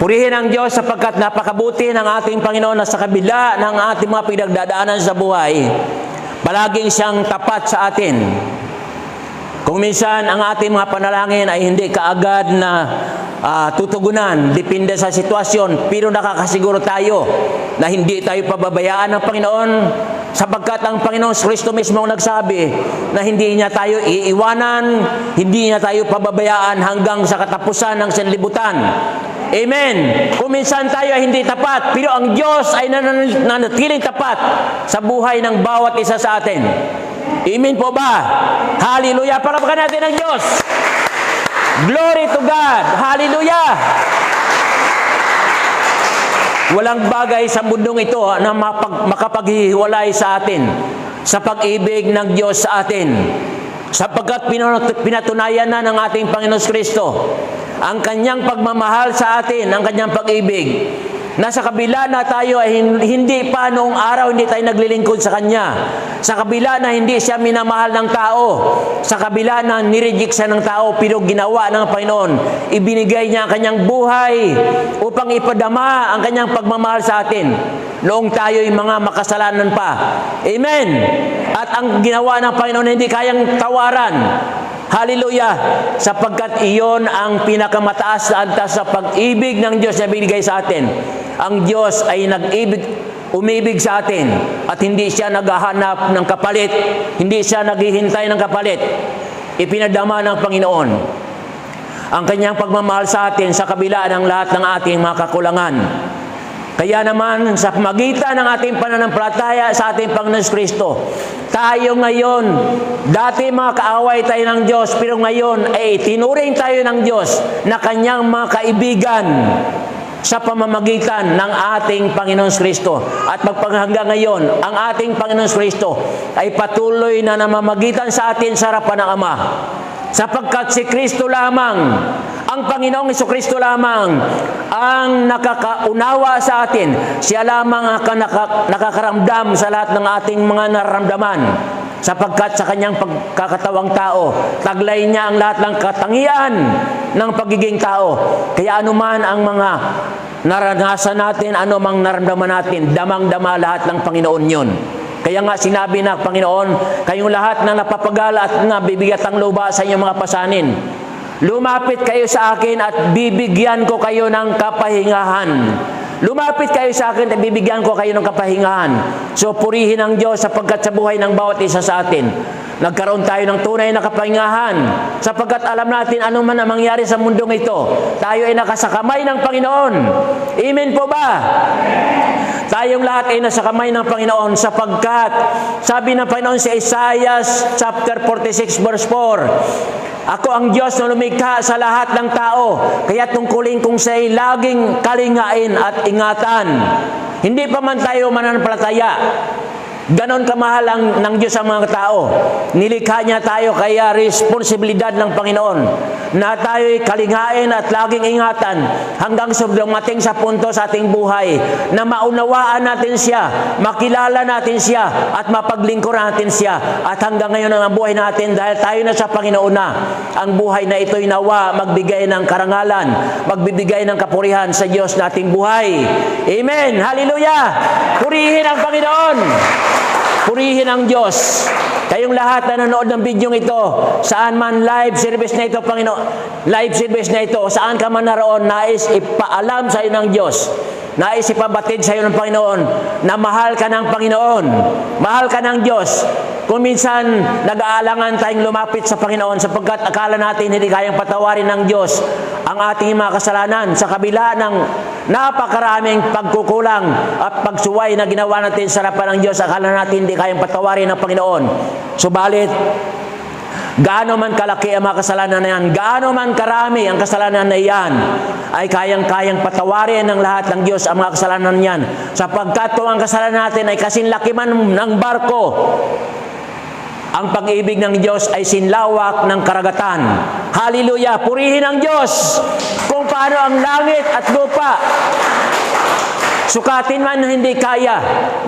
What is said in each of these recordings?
Purihin ang Diyos sapagkat napakabuti ng ating Panginoon na sa kabila ng ating mga pinagdadaanan sa buhay, palaging siyang tapat sa atin. Kung minsan ang ating mga panalangin ay hindi kaagad na tutugunan, depende sa sitwasyon, pero nakakasiguro tayo na hindi tayo pababayaan ng Panginoon sapagkat ang Panginoon Kristo mismo ang nagsabi na hindi niya tayo iiwanan, hindi niya tayo pababayaan hanggang sa katapusan ng sanlibutan. Amen. Kung minsan tayo ay hindi tapat, pero ang Diyos ay nanatiling tapat sa buhay ng bawat isa sa atin. Amen po ba? Hallelujah. Palakpakan natin ang Diyos. Glory to God. Hallelujah. Walang bagay sa mundong ito na makapaghiwalay sa atin sa pag-ibig ng Diyos sa atin. Sapagkat pinatunayan na ng ating Panginoon Kristo ang kanyang pagmamahal sa atin, ang kanyang pag-ibig. Nasa kabila na tayo ay hindi pa noong araw hindi tayo naglilingkod sa Kanya. Sa kabila na hindi siya minamahal ng tao. Sa kabila na nireject siya ng tao, pero ginawa ng Panginoon. Ibinigay niya ang kanyang buhay upang ipadama ang kanyang pagmamahal sa atin. Noong tayo'y mga makasalanan pa. Amen. At ang ginawa ng Panginoon hindi kayang tawaran. Hallelujah! Sapagkat iyon ang pinakamataas na antas sa pag-ibig ng Diyos na binigay sa atin. Ang Diyos ay umibig sa atin at hindi siya naghahanap ng kapalit, hindi siya naghihintay ng kapalit. Ipinadama ng Panginoon ang kanyang pagmamahal sa atin sa kabila ng lahat ng ating mga kakulangan. Kaya naman, sa magitan ng ating pananampalataya sa ating Panginoon Kristo, tayo ngayon, dati mga kaaway tayo ng Diyos, pero ngayon ay tinuring tayo ng Diyos na kanyang mga kaibigan sa pamamagitan ng ating Panginoon Kristo. At hanggang ngayon, ang ating Panginoon Kristo ay patuloy na namamagitan sa atin sa harapan ng Ama. Sapagkat si Kristo lamang, ang Panginoong Jesucristo lamang ang nakakaunawa sa atin. Siya lamang ang nakakaramdam sa lahat ng ating mga nararamdaman. Sapagkat sa kanyang pagkakatawang tao, taglay niya ang lahat ng katangian ng pagiging tao. Kaya anuman ang mga naranasan natin, anumang naramdaman natin, damang-dama lahat ng Panginoon yun. Kaya nga sinabi na Panginoon, kayong lahat na napapagala at nabibigatang luba sa inyong mga pasanin, lumapit kayo sa akin at bibigyan ko kayo ng kapahingahan. Lumapit kayo sa akin at bibigyan ko kayo ng kapahingahan. So purihin ang Diyos sapagkat sa buhay ng bawat isa sa atin, nagkaroon tayo ng tunay na kapahingahan. Sapagkat alam natin ano man ang mangyari sa mundong ito, tayo ay nakasakamay ng Panginoon. Amen po ba? Tayong lahat ay nasa kamay ng Panginoon sapagkat sabi ng Panginoon sa Isaiah chapter 46 verse 4, ako ang Diyos na lumikha sa lahat ng tao, kaya tungkulin kong siya'y laging kalingain at ingatan. Hindi pa man tayo mananampalataya, ganon kamahal ng Diyos ang mga tao. Nilikha niya tayo, kaya responsibilidad ng Panginoon na tayo'y kalingain at laging ingatan hanggang sa dumating sa punto sa ating buhay na maunawaan natin siya, makilala natin siya at mapaglingkuran natin siya. At hanggang ngayon ang buhay natin dahil tayo na sa Panginoon na, ang buhay na ito'y nawa magbigay ng karangalan, magbibigay ng kapurihan sa Diyos nating buhay. Amen! Hallelujah! Purihin ang Panginoon! Purihin ang Diyos. Kayong lahat na nanonood ng video ito, saan man live service na ito, Panginoon, live service na ito, saan ka man naroon, nais ipaalam sa iyo ng Diyos, nais ipabatid sa iyo ng Panginoon, na mahal ka ng Panginoon, mahal ka ng Diyos. Kung minsan, nag-aalangan tayong lumapit sa Panginoon sapagkat akala natin hindi kayang patawarin ng Diyos ang ating mga kasalanan sa kabila ng napakaraming pagkukulang at pagsuway na ginawa natin sa harapan ng Diyos. Akala natin hindi kayang patawarin ng Panginoon. Subalit, gaano man kalaki ang mga kasalanan na yan, gaano man karami ang kasalanan na yan, ay kayang-kayang patawarin ng lahat ng Diyos ang mga kasalanan yan. Sapagkat kung ang kasalanan natin ay kasinlaki man ng barko, ang pag-ibig ng Diyos ay sinlawak ng karagatan. Hallelujah! Purihin ang Diyos kung paano ang langit at lupa. Sukatin man hindi kaya,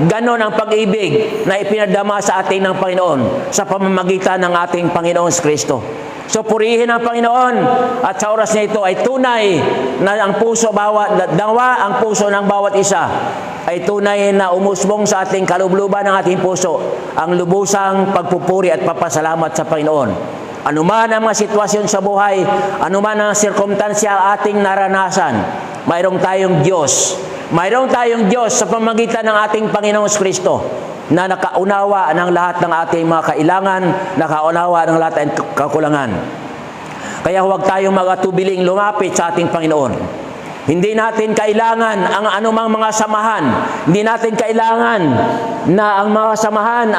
ganon ang pag-ibig na ipinadama sa atin ng Panginoon sa pamamagitan ng ating Panginoon Kristo. So purihin ang Panginoon at sa oras na ito ay tunay na ang puso ang puso ng bawat isa ay tunay na umusbong sa ating kalubluban ng ating puso ang lubusang pagpupuri at papasalamat sa Panginoon. Anuman ang mga sitwasyon sa buhay, anuman ang sirkumstansya ating naranasan, mayroong tayong Diyos. Mayroong tayong Diyos sa pamamagitan ng ating Panginoong Kristo na nakaunawa ng lahat ng ating mga kailangan, nakaunawa ng lahat ng kakulangan. Kaya huwag tayong magatubiling lumapit sa ating Panginoon. Hindi natin kailangan ang anumang mga samahan. Hindi natin kailangan na ang mga samahan,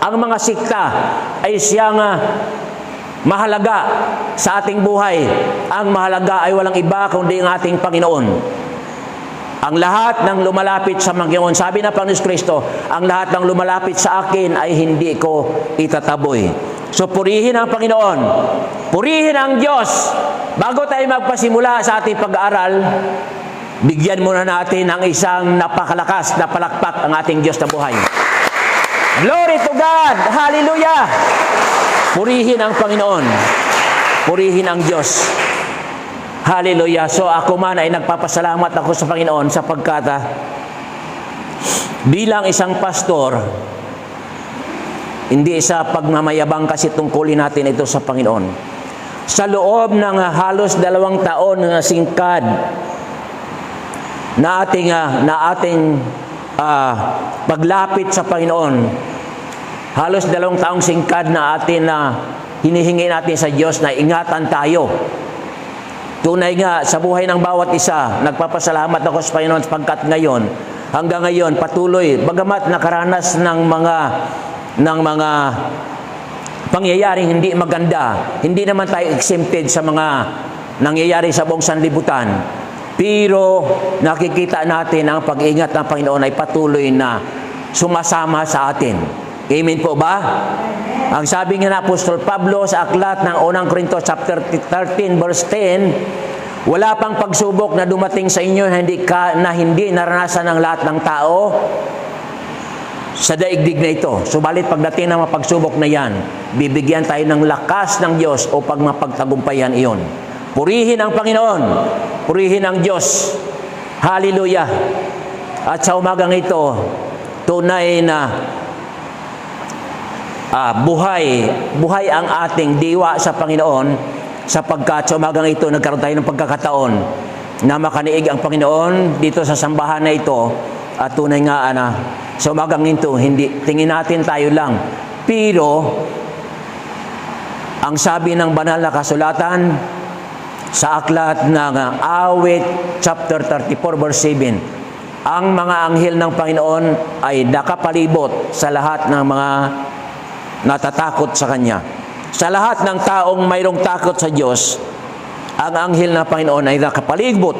ang mga sikta ay siyang mahalaga sa ating buhay. Ang mahalaga ay walang iba kundi ang ating Panginoon. Ang lahat ng lumalapit sa Panginoon, sabi na Panginoon Kristo, ang lahat ng lumalapit sa akin ay hindi ko itataboy. So purihin ang Panginoon, purihin ang Diyos. Bago tayo magpasimula sa ating pag-aaral, bigyan muna natin ng isang napakalakas na palakpak ang ating Diyos na buhay. Glory to God! Hallelujah! Purihin ang Panginoon, purihin ang Diyos. Hallelujah. So ako man ay nagpapasalamat ako sa Panginoon sapagkat bilang isang pastor, hindi sa pagmamayabang kasi tungkulin natin ito sa Panginoon. Sa loob ng halos 2 taon na singkad na ating paglapit sa Panginoon, halos 2 taong singkad na hinihingi natin sa Diyos na ingatan tayo. Tunay nga, sa buhay ng bawat isa, nagpapasalamat ako sa Panginoon sapagkat hanggang ngayon, patuloy, bagamat nakaranas ng mga pangyayaring hindi maganda, hindi naman tayo exempted sa mga nangyayari sa buong sanlibutan, pero nakikita natin ang pag-ingat ng Panginoon ay patuloy na sumasama sa atin. Amen po ba? Ang sabi nga na Apostol Pablo sa aklat ng 1 Corintios chapter 13 verse 10, wala pang pagsubok na dumating sa inyo na hindi naranasan ng lahat ng tao sa daigdig na ito. Subalit pagdating ng mga pagsubok na yan, bibigyan tayo ng lakas ng Diyos upang mapagtagumpayan iyon. Purihin ang Panginoon, purihin ang Diyos. Hallelujah! At sa umagang ito, tunay na buhay ang ating diwa sa Panginoon sapagkat sa umagang ito nagkaroon tayo ng pagkakataon na makaniig ang Panginoon dito sa sambahan na ito at tunay nga sa umagang ito hindi tingin natin tayo lang, pero ang sabi ng banal na kasulatan sa aklat ng Awit chapter 34 verse 7, ang mga anghel ng Panginoon ay nakapalibot sa lahat ng mga natatakot sa Kanya. Sa lahat ng taong mayroong takot sa Diyos, ang anghel na Panginoon ay nakapalibot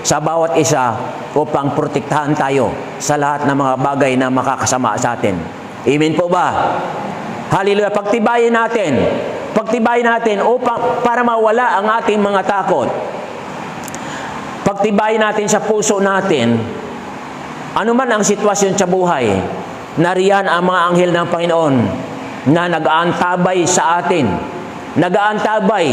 sa bawat isa upang protektahan tayo sa lahat ng mga bagay na makakasama sa atin. Amen po ba? Hallelujah. Pagtibayin natin para mawala ang ating mga takot. Pagtibayin natin sa puso natin, anuman ang sitwasyon sa buhay, nariyan ang mga anghel ng Panginoon na nag-aantabay sa atin. Nag-aantabay.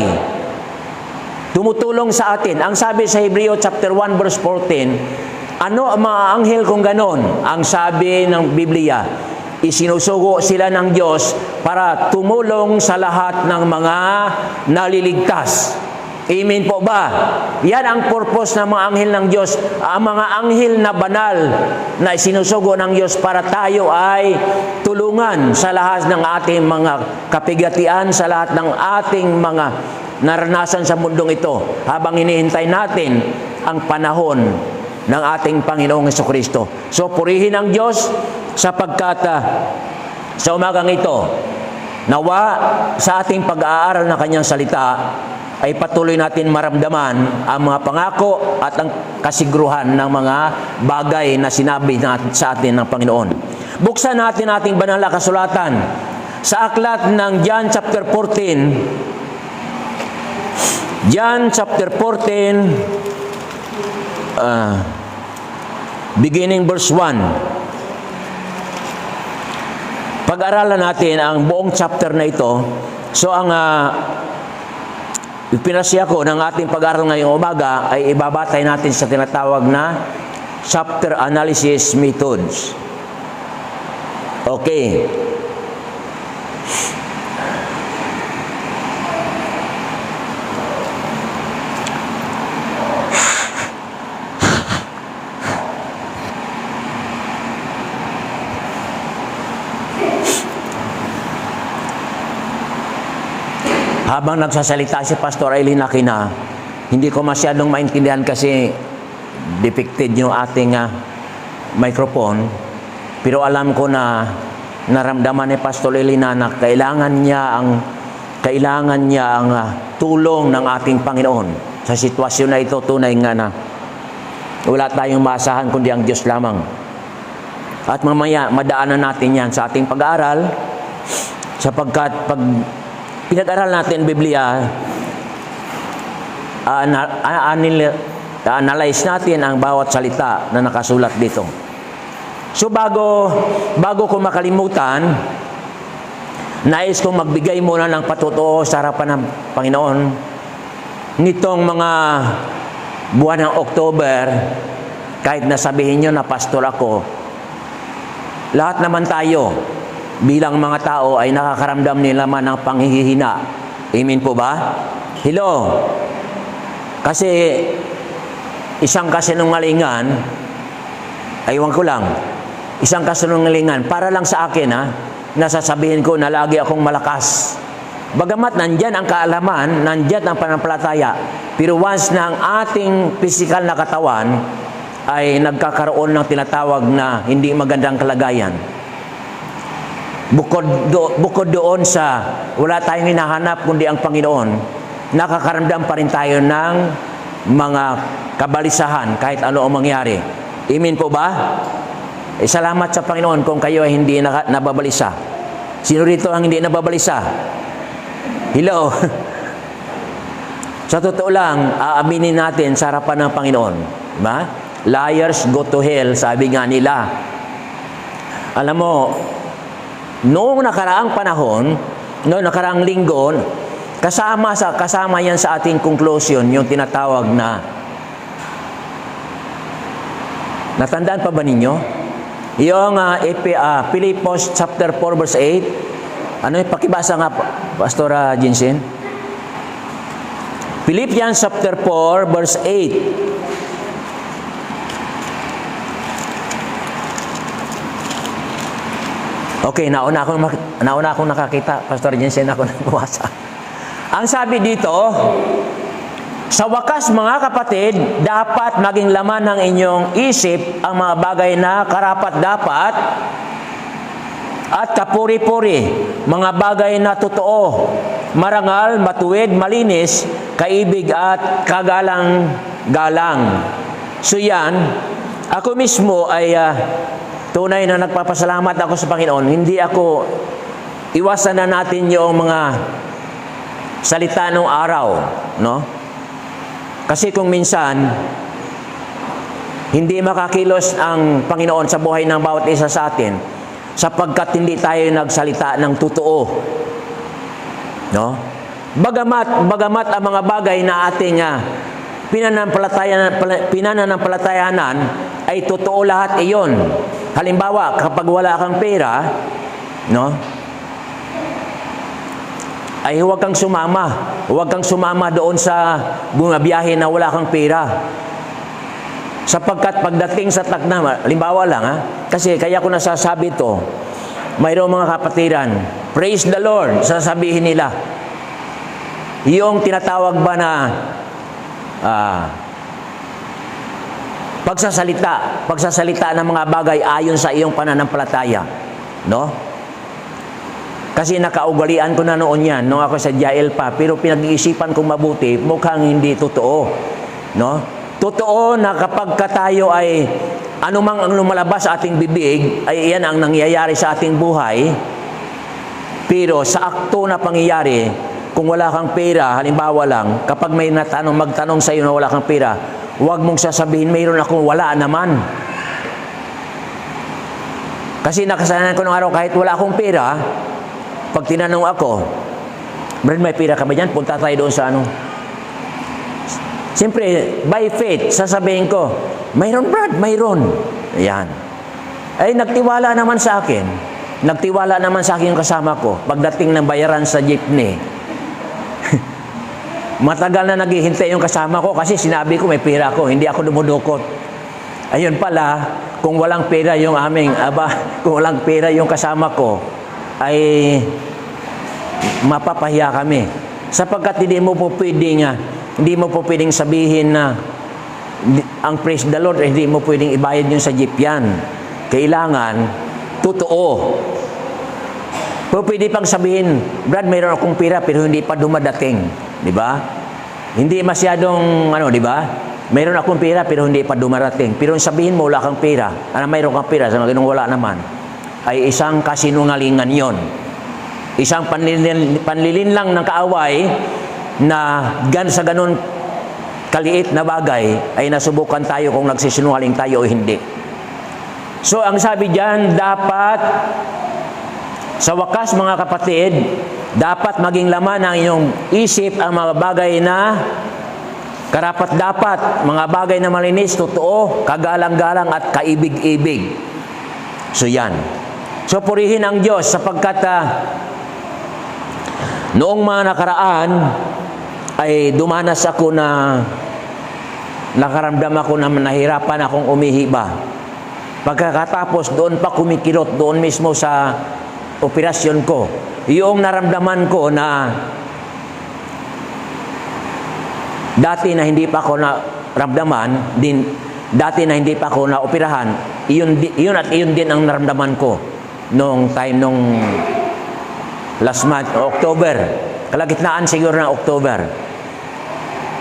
Tumutulong sa atin. Ang sabi sa Hebreo chapter 1 verse 14, ano ang mga anghel kung ganon? Ang sabi ng Biblia, isinusugo sila ng Diyos para tumulong sa lahat ng mga naliligtas. Amen po ba? Yan ang purpose ng mga anghel ng Diyos. Ang mga anghel na banal na isinusugo ng Diyos para tayo ay tulungan sa lahat ng ating mga kapigatian, sa lahat ng ating mga naranasan sa mundong ito habang hinihintay natin ang panahon ng ating Panginoong Jesucristo. So purihin ang Diyos sapagkat sa umagang ito, nawa sa ating pag-aaral ng Kanyang salita ay patuloy natin maramdaman ang mga pangako at ang kasiguruhan ng mga bagay na sinabi sa atin ng Panginoon. Buksan natin ating banal na kasulatan sa aklat ng John chapter 14. John chapter 14, beginning verse 1. Pag-aralan natin ang buong chapter na ito. So ang Ipinasya ko ng ating pag-aaral ngayong umaga ay ibabatay natin sa tinatawag na chapter analysis methods. Okay. Habang nagsasalita si Pastor Aileen Aquina, hindi ko masyadong maintindihan kasi defected yung ating microphone. Pero alam ko na naramdaman ni Pastor Aileen na kailangan niya ang tulong ng ating Panginoon. Sa sitwasyon na ito, tunay nga na wala tayong maasahan kundi ang Diyos lamang. At mamaya, madaanan natin yan sa ating pag-aaral, sapagkat pag pinag-aral natin Biblia, analyze natin ang bawat salita na nakasulat dito. So bago ko makalimutan, nais kong magbigay muna ng patutuo sa harapan ng Panginoon nitong mga buwan ng October. Kahit nasabihin nyo na pastor ako, lahat naman tayo bilang mga tao ay nakakaramdam nila man ng panghihina. Amen po ba? Hello? Kasi isang kasinungalingan, aywan ko lang, isang kasinungalingan, para lang sa akin nasasabihin ko na lagi akong malakas. Bagamat nandyan ang kaalaman, nandyan ang panampalataya, pero once na ang ating physical na katawan ay nagkakaroon ng tinatawag na hindi magandang kalagayan, Bukod doon sa wala tayong hinahanap kundi ang Panginoon, nakakaramdam pa rin tayo ng mga kabalisahan kahit ano ang mangyari. Amen po ba? Salamat sa Panginoon kung kayo ay hindi nababalisa. Sino rito ang hindi nababalisa? Hello? Sa totoo lang, aaminin natin sa harapan ng Panginoon. Diba? Liars go to hell, sabi nga nila. Alam mo, noong nakaraang panahon, noong nakaraang linggo, kasama yan sa ating conclusion, yung tinatawag na, natandaan pa ba ninyo? Yung Philippians chapter 4 verse 8. Ano yung pakibasa nga, Pastor Jinsen? Philippians chapter 4 verse 8. Okay, nauna akong nakakita, Pastor Jensen, ako nagbuwasa. Ang sabi dito, sa wakas mga kapatid, dapat maging laman ng inyong isip ang mga bagay na karapat-dapat at kapuri-puri, mga bagay na totoo, marangal, matuwid, malinis, kaibig at kagalang-galang. So yan, ako mismo ay tunay na nagpapasalamat ako sa Panginoon. Hindi ako, iwasan na natin yung mga salita ng araw, no? Kasi kung minsan, hindi makakilos ang Panginoon sa buhay ng bawat isa sa atin, sapagkat hindi tayo nagsalita ng totoo, no? Bagamat ang mga bagay na ating pinananampalatayanan ay totoo lahat iyon. Halimbawa, kapag wala kang pera, no? Ay huwag kang sumama. Huwag kang sumama doon sa bumabiyahe na wala kang pera. Sapagkat pagdating sa takna, halimbawa lang kasi kaya ko nasasabi ito, mayroong mga kapatiran, praise the Lord, sasabihin nila. Yung tinatawag ba na pagsasalita ng mga bagay ayon sa iyong pananampalataya, no? Kasi nakaugalian ko na noon yan nung ako sa Jael pa, pero pinag-iisipan kong mabuti, mukhang hindi totoo, no? Totoo na kapag tayo ay anumang ang lumalabas sa ating bibig, ay iyan ang nangyayari sa ating buhay. Pero sa akto na pangyayari, kung wala kang pera, halimbawa lang, kapag may magtanong sa iyo na wala kang pera, huwag mong sasabihin, mayroon akong wala naman. Kasi nakasanayan ko ng araw, kahit wala akong pera, pag tinanong ako, Brad, may pera ka ba dyan? Punta tayo doon sa Siyempre, by faith, sasabihin ko, mayroon Brad, mayroon. Ayan. Ay, nagtiwala naman sa akin. Nagtiwala naman sa akin yung kasama ko. Pagdating ng bayaran sa jeepney, matagal na naghihintay yung kasama ko kasi sinabi ko may pera ko, hindi ako dumudukot. Ayun pala, kung walang pera yung kung walang pera yung kasama ko, ay mapapahiya kami. Sapagkat hindi mo po pwedeng sabihin na ang praise the Lord, hindi mo pwedeng ibayad yun sa jeep yan. Kailangan, totoo. Pero pwede pang sabihin, Brad, mayroon akong pera pero hindi pa dumadating. Di ba? Hindi masyadong, di ba? Mayroon akong pera pero hindi pa dumarating. Pero sabihin mo, wala kang pera. Mayroon kang pera, sa mga ganung wala naman. Ay isang kasinungalingan yon. Isang panlilin lang ng kaaway na sa ganun kaliit na bagay ay nasubukan tayo kung nagsisinungaling tayo o hindi. So, ang sabi diyan, dapat sa wakas mga kapatid, dapat maging laman ng inyong isip ang mga bagay na karapat-dapat, mga bagay na malinis, totoo, kagalang-galang at kaibig-ibig. So, yan. So, purihin ang Diyos sapagkat noong mga nakaraan ay dumanas ako na nakaramdam ako na nahirapan akong umihiba. Pagkatapos, doon pa kumikilot, doon mismo sa operasyon ko. Yung naramdaman ko na dati na hindi pa ako naramdaman, dati na hindi pa ako naoperahan, yun din ang naramdaman ko nung last month, October. Kalagitnaan siguro na October.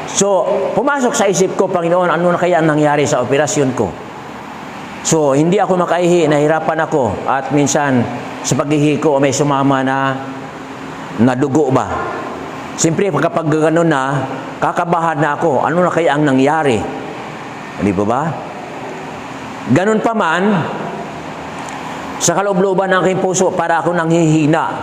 So, pumasok sa isip ko, Panginoon, ano na kaya ang nangyari sa operasyon ko? So, hindi ako makaihi, nahirapan ako. At minsan, sa paghihi ko, may sumama na dugo ba? Siyempre, kapag gano'n na, kakabahan na ako. Ano na kaya ang nangyari? Hindi ba? Ganun pa man, sa kaloob-looban ng aking puso, para ako nanghihina,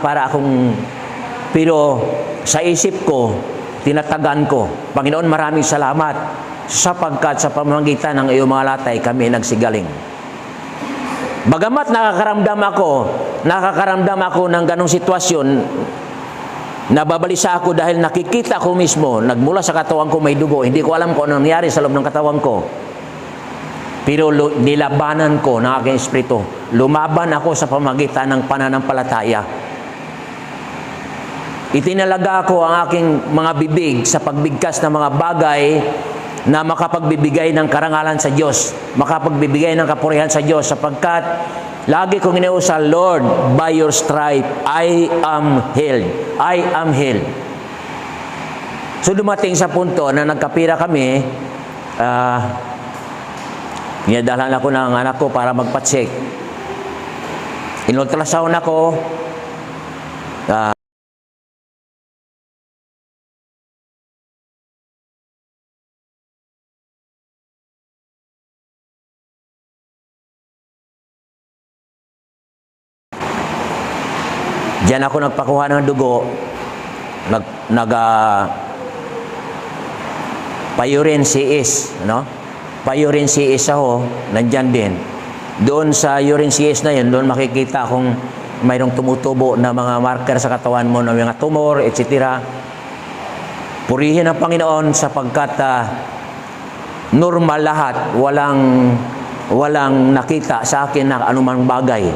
pero sa isip ko, tinatagan ko, Panginoon, maraming salamat sapagkat sa pamamagitan ng iyong mga latay kami nagsigaling. Bagamat nakakaramdam ako ng ganong sitwasyon, nababalisa ako dahil nakikita ko mismo, nagmula sa katawan ko may dugo, hindi ko alam kung ano nangyari sa loob ng katawan ko. Pero nilabanan ko ng aking espiritu. Lumaban ako sa pamamagitan ng pananampalataya. Itinalaga ko ang aking mga bibig sa pagbigkas ng mga bagay na makapagbibigay ng karangalan sa Diyos, makapagbibigay ng kapurihan sa Diyos, sapagkat lagi kong iniusal, Lord, by your stripe, I am healed. I am healed. So dumating sa punto na nagkapira kami, niyadalhan ako ng anak ko para magpa-check. Inultrasound ako, diyan ako nagpakuha ng dugo, pa-urine CS, pa-urine CS ako, nandyan din. Doon sa urine CS na yun, doon makikita kung mayroong tumutubo na mga marker sa katawan mo, na mga tumor, etc. Purihin ang Panginoon sapagkat normal lahat, walang nakita sa akin na anumang bagay.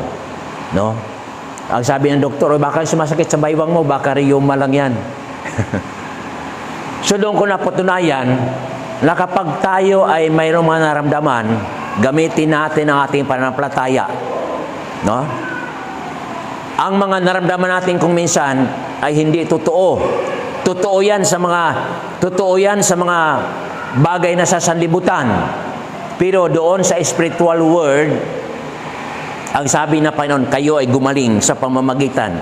Ang sabi ng doktor, baka sumasakit sa baywang mo, baka rheuma lang yan. So doon ko napatunayan na kapag tayo ay mayroong mga naramdaman, gamitin natin ang ating pananampalataya. Ang mga naramdaman natin kung minsan ay hindi totoo. Totoo yan sa mga bagay na sa sanlibutan. Pero doon sa spiritual world, ang sabi na Panginoon, kayo ay gumaling sa pamamagitan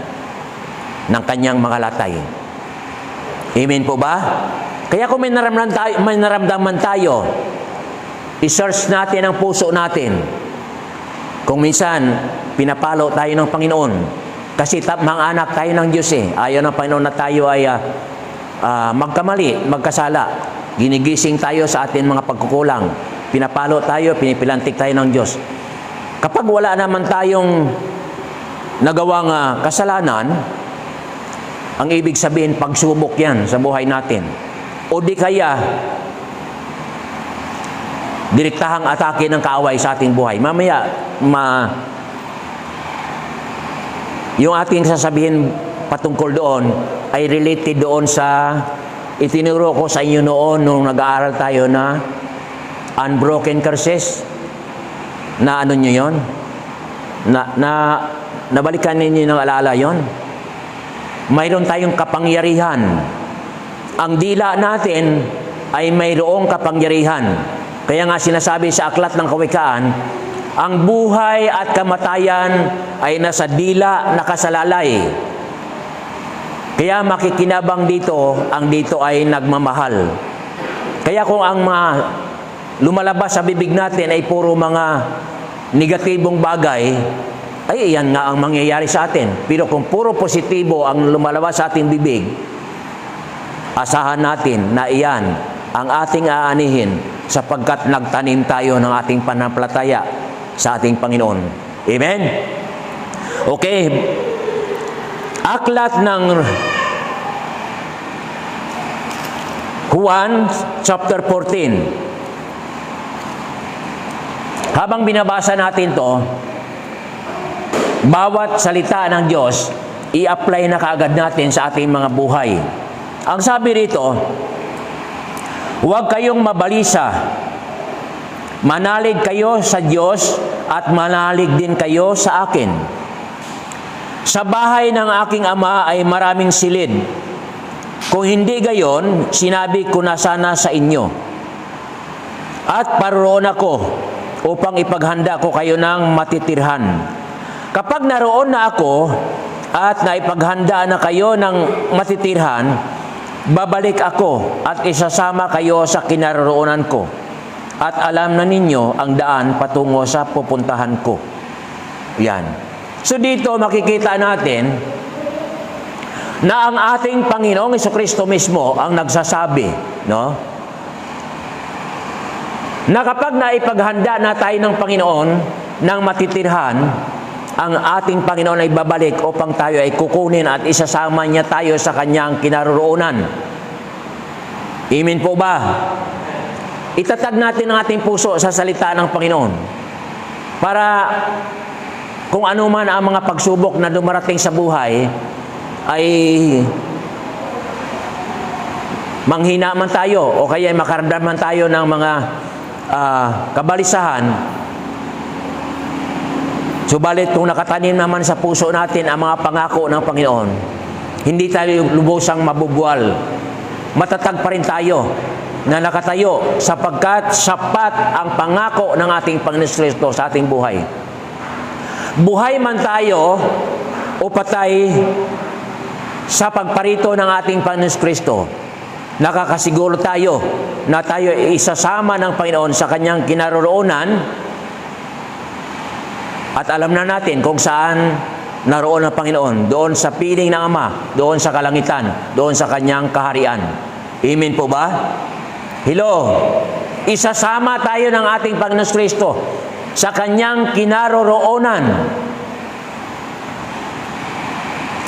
ng kanyang mga latay. Amen po ba? Kaya kung may naramdaman tayo, i-search natin ang puso natin. Kung minsan, pinapalo tayo ng Panginoon. Kasi mga anak tayo ng Diyos . Ayaw ng Panginoon na tayo ay magkamali, magkasala. Ginigising tayo sa ating mga pagkukulang. Pinapalo tayo, pinipilantik tayo ng Diyos. Kapag wala naman tayong nagawang kasalanan, ang ibig sabihin, pagsubok yan sa buhay natin. O di kaya, direktahang atake ng kaaway sa ating buhay. Mamaya, yung ating sasabihin patungkol doon ay related doon sa itinuro ko sa inyo noon nung nag-aaral tayo na unbroken curses. Na ano nyo yun? Nabalikan ninyo ng alaala yun? Mayroon tayong kapangyarihan. Ang dila natin ay mayroong kapangyarihan. Kaya nga sinasabi sa Aklat ng Kawikaan, ang buhay at kamatayan ay nasa dila nakasalalay. Kaya makikinabang dito, ang dito ay nagmamahal. Kaya kung ang lumalabas sa bibig natin ay puro mga negatibong bagay, ay iyan nga ang mangyayari sa atin. Pero kung puro positibo ang lumalabas sa ating bibig, asahan natin na iyan ang ating aanihin sapagkat nagtanim tayo ng ating pananampalataya sa ating Panginoon. Amen? Okay. Aklat ng Juan chapter 14. Habang binabasa natin to, bawat salita ng Diyos, i-apply na kaagad natin sa ating mga buhay. Ang sabi rito, huwag kayong mabalisa. Manalig kayo sa Diyos at manalig din kayo sa akin. Sa bahay ng aking ama ay maraming silid. Kung hindi gayon, sinabi ko na sana sa inyo. At paroroon ako upang ipaghanda ko kayo ng matitirhan. Kapag naroon na ako at naipaghanda na kayo ng matitirhan, babalik ako at isasama kayo sa kinaroroonan ko. At alam na ninyo ang daan patungo sa pupuntahan ko. Yan. So dito makikita natin na ang ating Panginoong Jesucristo mismo ang nagsasabi, no? Na kapag naipaghanda na tayo ng Panginoon ng matitirhan, ang ating Panginoon ay babalik upang tayo ay kukunin at isasama niya tayo sa kanyang kinaroroonan. Amen po ba? Itatag natin ang ating puso sa salita ng Panginoon para kung ano man ang mga pagsubok na dumarating sa buhay ay manghina man tayo o kaya makaramdaman tayo ng mga kabalisahan. Subalit kung nakatanim naman sa puso natin ang mga pangako ng Panginoon, hindi tayo lubosang mabubuwal. Matatag pa rin tayo na nakatayo sapagkat sapat ang pangako ng ating Panginoon Kristo sa ating buhay. Buhay man tayo o patay sa pagparito ng ating Panginoon Kristo, nakakasiguro tayo na tayo isasama ng Panginoon sa kanyang kinaroroonan at alam na natin kung saan naroon ang Panginoon, doon sa piling ng Ama, doon sa kalangitan, doon sa kanyang kaharian. Amen po ba? Hello, isasama tayo ng ating Panginoon Kristo sa kanyang kinaroroonan.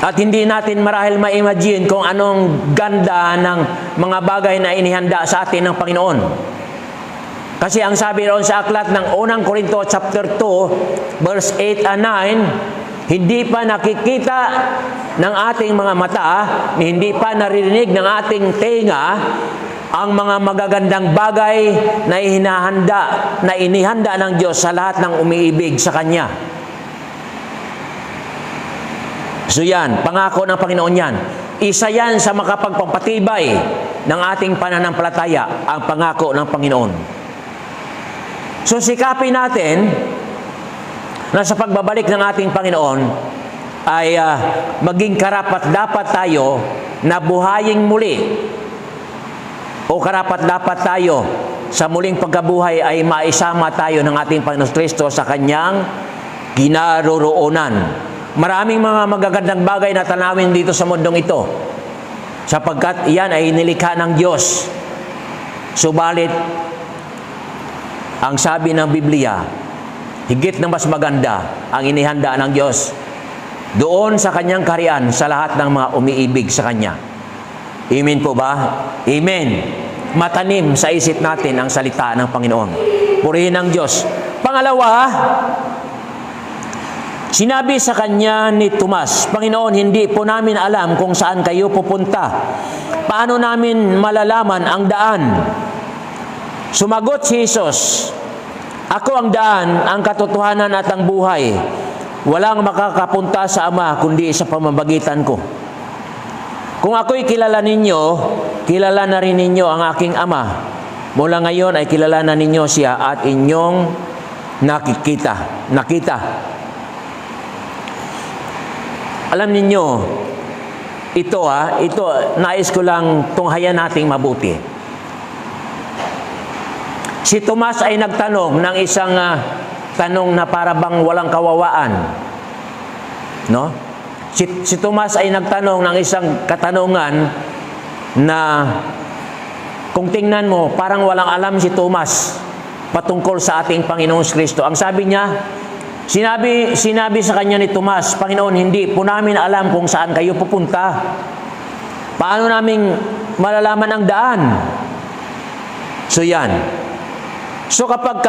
At hindi natin marahil ma-imagine kung anong ganda ng mga bagay na inihanda sa atin ng Panginoon. Kasi ang sabi roon sa aklat ng unang Korinto chapter 2, verse 8 and 9, hindi pa nakikita ng ating mga mata, hindi pa naririnig ng ating tenga ang mga magagandang bagay na inihanda ng Diyos sa lahat ng umiibig sa Kanya. So yan, pangako ng Panginoon yan. Isa yan sa makapagpapatibay ng ating pananampalataya, ang pangako ng Panginoon. So sikapin natin na sa pagbabalik ng ating Panginoon ay maging karapat-dapat tayo na buhaying muli o karapat-dapat tayo sa muling pagkabuhay ay maisama tayo ng ating Panginoon Kristo sa kanyang kinaroroonan. Maraming mga magagandang bagay na tanawin dito sa mundong ito. sapagkat iyan ay nilikha ng Diyos. Subalit, ang sabi ng Biblia, higit na mas maganda ang inihanda ng Diyos doon sa kanyang kaharian sa lahat ng mga umiibig sa Kanya. Amen po ba? Amen. Matanim sa isip natin ang salita ng Panginoon. Purihin ang Diyos. Pangalawa, sinabi sa kanya ni Tomas, Panginoon, hindi po namin alam kung saan kayo pupunta. Paano namin malalaman ang daan? Sumagot si Jesus, ako ang daan, ang katotohanan at ang buhay. Walang makakapunta sa Ama kundi sa pamamagitan ko. Kung ako'y kilala ninyo, kilala na rin ninyo ang aking Ama. Mula ngayon ay kilala na ninyo siya at inyong nakita. Alam ninyo, ito nais ko lang tunghayan nating mabuti. Si Tomas ay nagtanong ng isang tanong na para bang walang kawawaan. No? Si Tomas ay nagtanong ng isang katanungan na kung tingnan mo, parang walang alam si Tomas patungkol sa ating Panginoong Kristo. Ang sabi niya, sinabi sa kanya ni Tomas, Panginoon, hindi po namin alam kung saan kayo pupunta. Paano namin malalaman ang daan? So yan. So kapag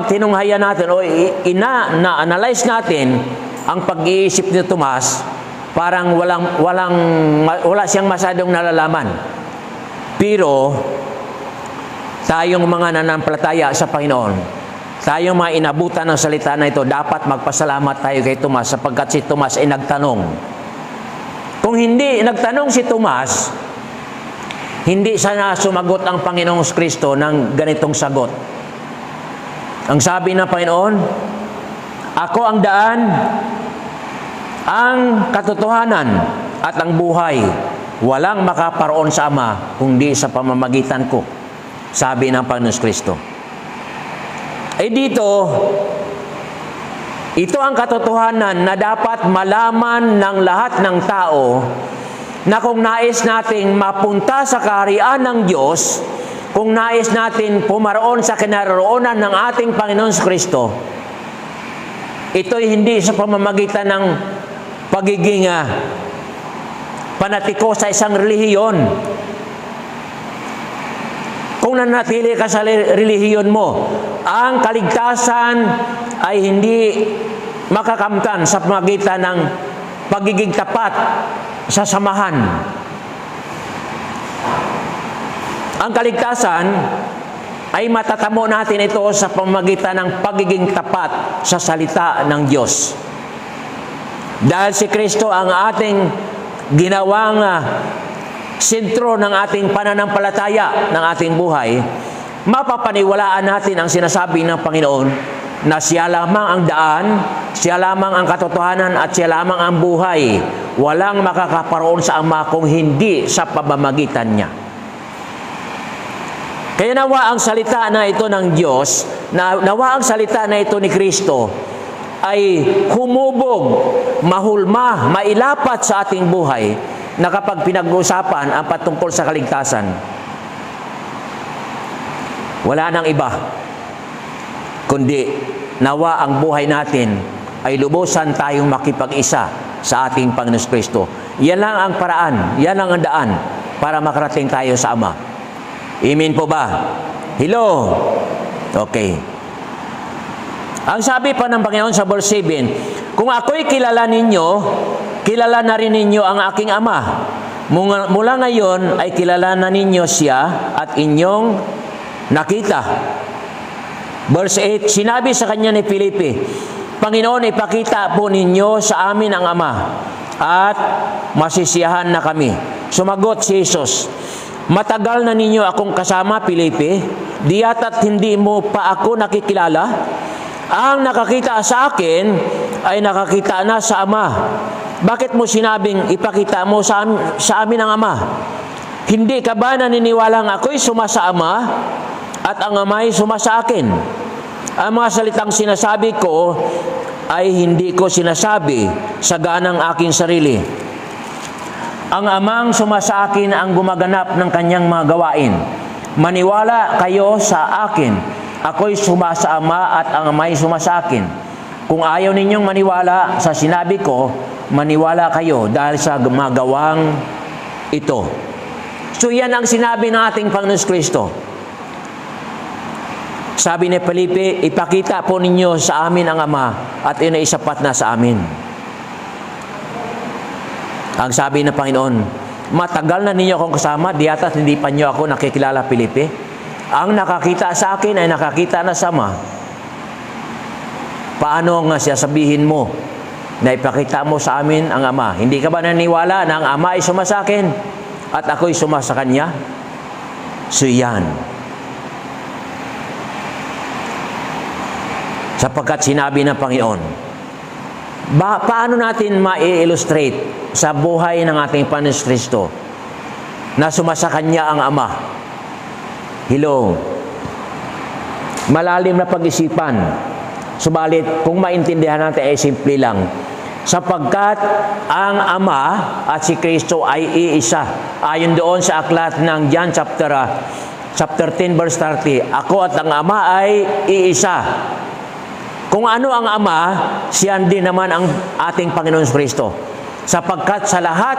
tinunghayan natin o na-analyze natin ang pag-iisip ni Tomas, parang wala siyang masyadong nalalaman. Pero tayong mga nananampalataya sa Panginoon, tayong mga inabutan ng salita na ito, dapat magpasalamat tayo kay Tomas sapagkat si Tomas ay nagtanong. Kung hindi nagtanong si Tomas, hindi sana sumagot ang Panginoong Kristo ng ganitong sagot. Ang sabi ng Panginoon, ako ang daan, ang katotohanan at ang buhay. Walang makaparoon sa Ama kundi sa pamamagitan ko. Sabi ng Panginoong Kristo. Ito ang katotohanan na dapat malaman ng lahat ng tao na kung nais nating mapunta sa kaharian ng Diyos, kung nais natin pumaroon sa kinaroroonan ng ating Panginoong Kristo, ito'y hindi sa pamamagitan ng pagiging panatiko sa isang relihiyon. Kung nanatili ka sa relihiyon mo, ang kaligtasan ay hindi makakamtan sa pamamagitan ng pagiging tapat sa samahan. Ang kaligtasan ay matatamo natin ito sa pamamagitan ng pagiging tapat sa salita ng Diyos. Dahil si Kristo ang ating ginawang sentro ng ating pananampalataya ng ating buhay, mapapaniwalaan natin ang sinasabi ng Panginoon na siya lamang ang daan, siya lamang ang katotohanan at siya lamang ang buhay. Walang makakaparoon sa Ama kung hindi sa pamamagitan niya. Kaya nawa ang salita na ito ng Diyos, nawa ang salita na ito ni Kristo ay humubog, mahulma, mailapat sa ating buhay na kapag pinag-uusapan ang patungkol sa kaligtasan, wala nang iba kundi nawa ang buhay natin ay lubusan tayong makipag-isa sa ating Panginoon Kristo. Yan lang ang paraan, yan lang ang daan para makarating tayo sa Ama. Amen po ba? Hello? Okay. Ang sabi pa ng Panginoon sa verse 7, kung ako'y kilala ninyo, kilala na rin ninyo ang aking Ama. Mula ngayon ay kilala na ninyo siya at inyong nakita. Verse 8, sinabi sa kanya ni Filipe, Panginoon, ipakita po ninyo sa amin ang Ama at masisiyahan na kami. Sumagot si Jesus, matagal na ninyo akong kasama, Filipe, di yata't hindi mo pa ako nakikilala? Ang nakakita sa akin ay nakakita na sa Ama. Bakit mo sinabing ipakita mo sa amin ang Ama? Hindi ka ba naniniwalang ako'y suma sa Ama at ang Ama'y suma sa akin? Ang mga salitang sinasabi ko ay hindi ko sinasabi sa ganang aking sarili. Ang amang sumasa akin ang gumaganap ng kanyang mga gawain. Maniwala kayo sa akin. Ako'y sumasa Ama at ang Ama'y sumasa akin. Kung ayaw ninyong maniwala sa sinabi ko, maniwala kayo dahil sa mga gawang ito. So yan ang sinabi ng ating Panginoon Kristo. Sabi ni Felipe, ipakita po ninyo sa amin ang Ama at yun ay sapat na sa amin. Ang sabi ng Panginoon, matagal na ninyo akong kasama, di yata't hindi pa nyo ako nakikilala, Felipe. Ang nakakita sa akin ay nakakita na sa Ama. Paano nga siya sabihin mo na ipakita mo sa amin ang Ama? Hindi ka ba naniwala na ang Ama ay suma sa akin at ako'y suma sa Kanya? So yan. Sapagkat sinabi ng Panginoon, paano natin ma-illustrate sa buhay ng ating Panginoon Kristo na sumasa Kanya ang Ama? Hello. Malalim na pag-isipan. Subalit, kung maintindihan natin ay simple lang. Sapagkat ang Ama at si Kristo ay iisa. Ayon doon sa aklat ng John chapter 10 verse 30. Ako at ang Ama ay iisa. Kung ano ang Ama, siyan din naman ang ating Panginoon Kristo. Sapagkat sa lahat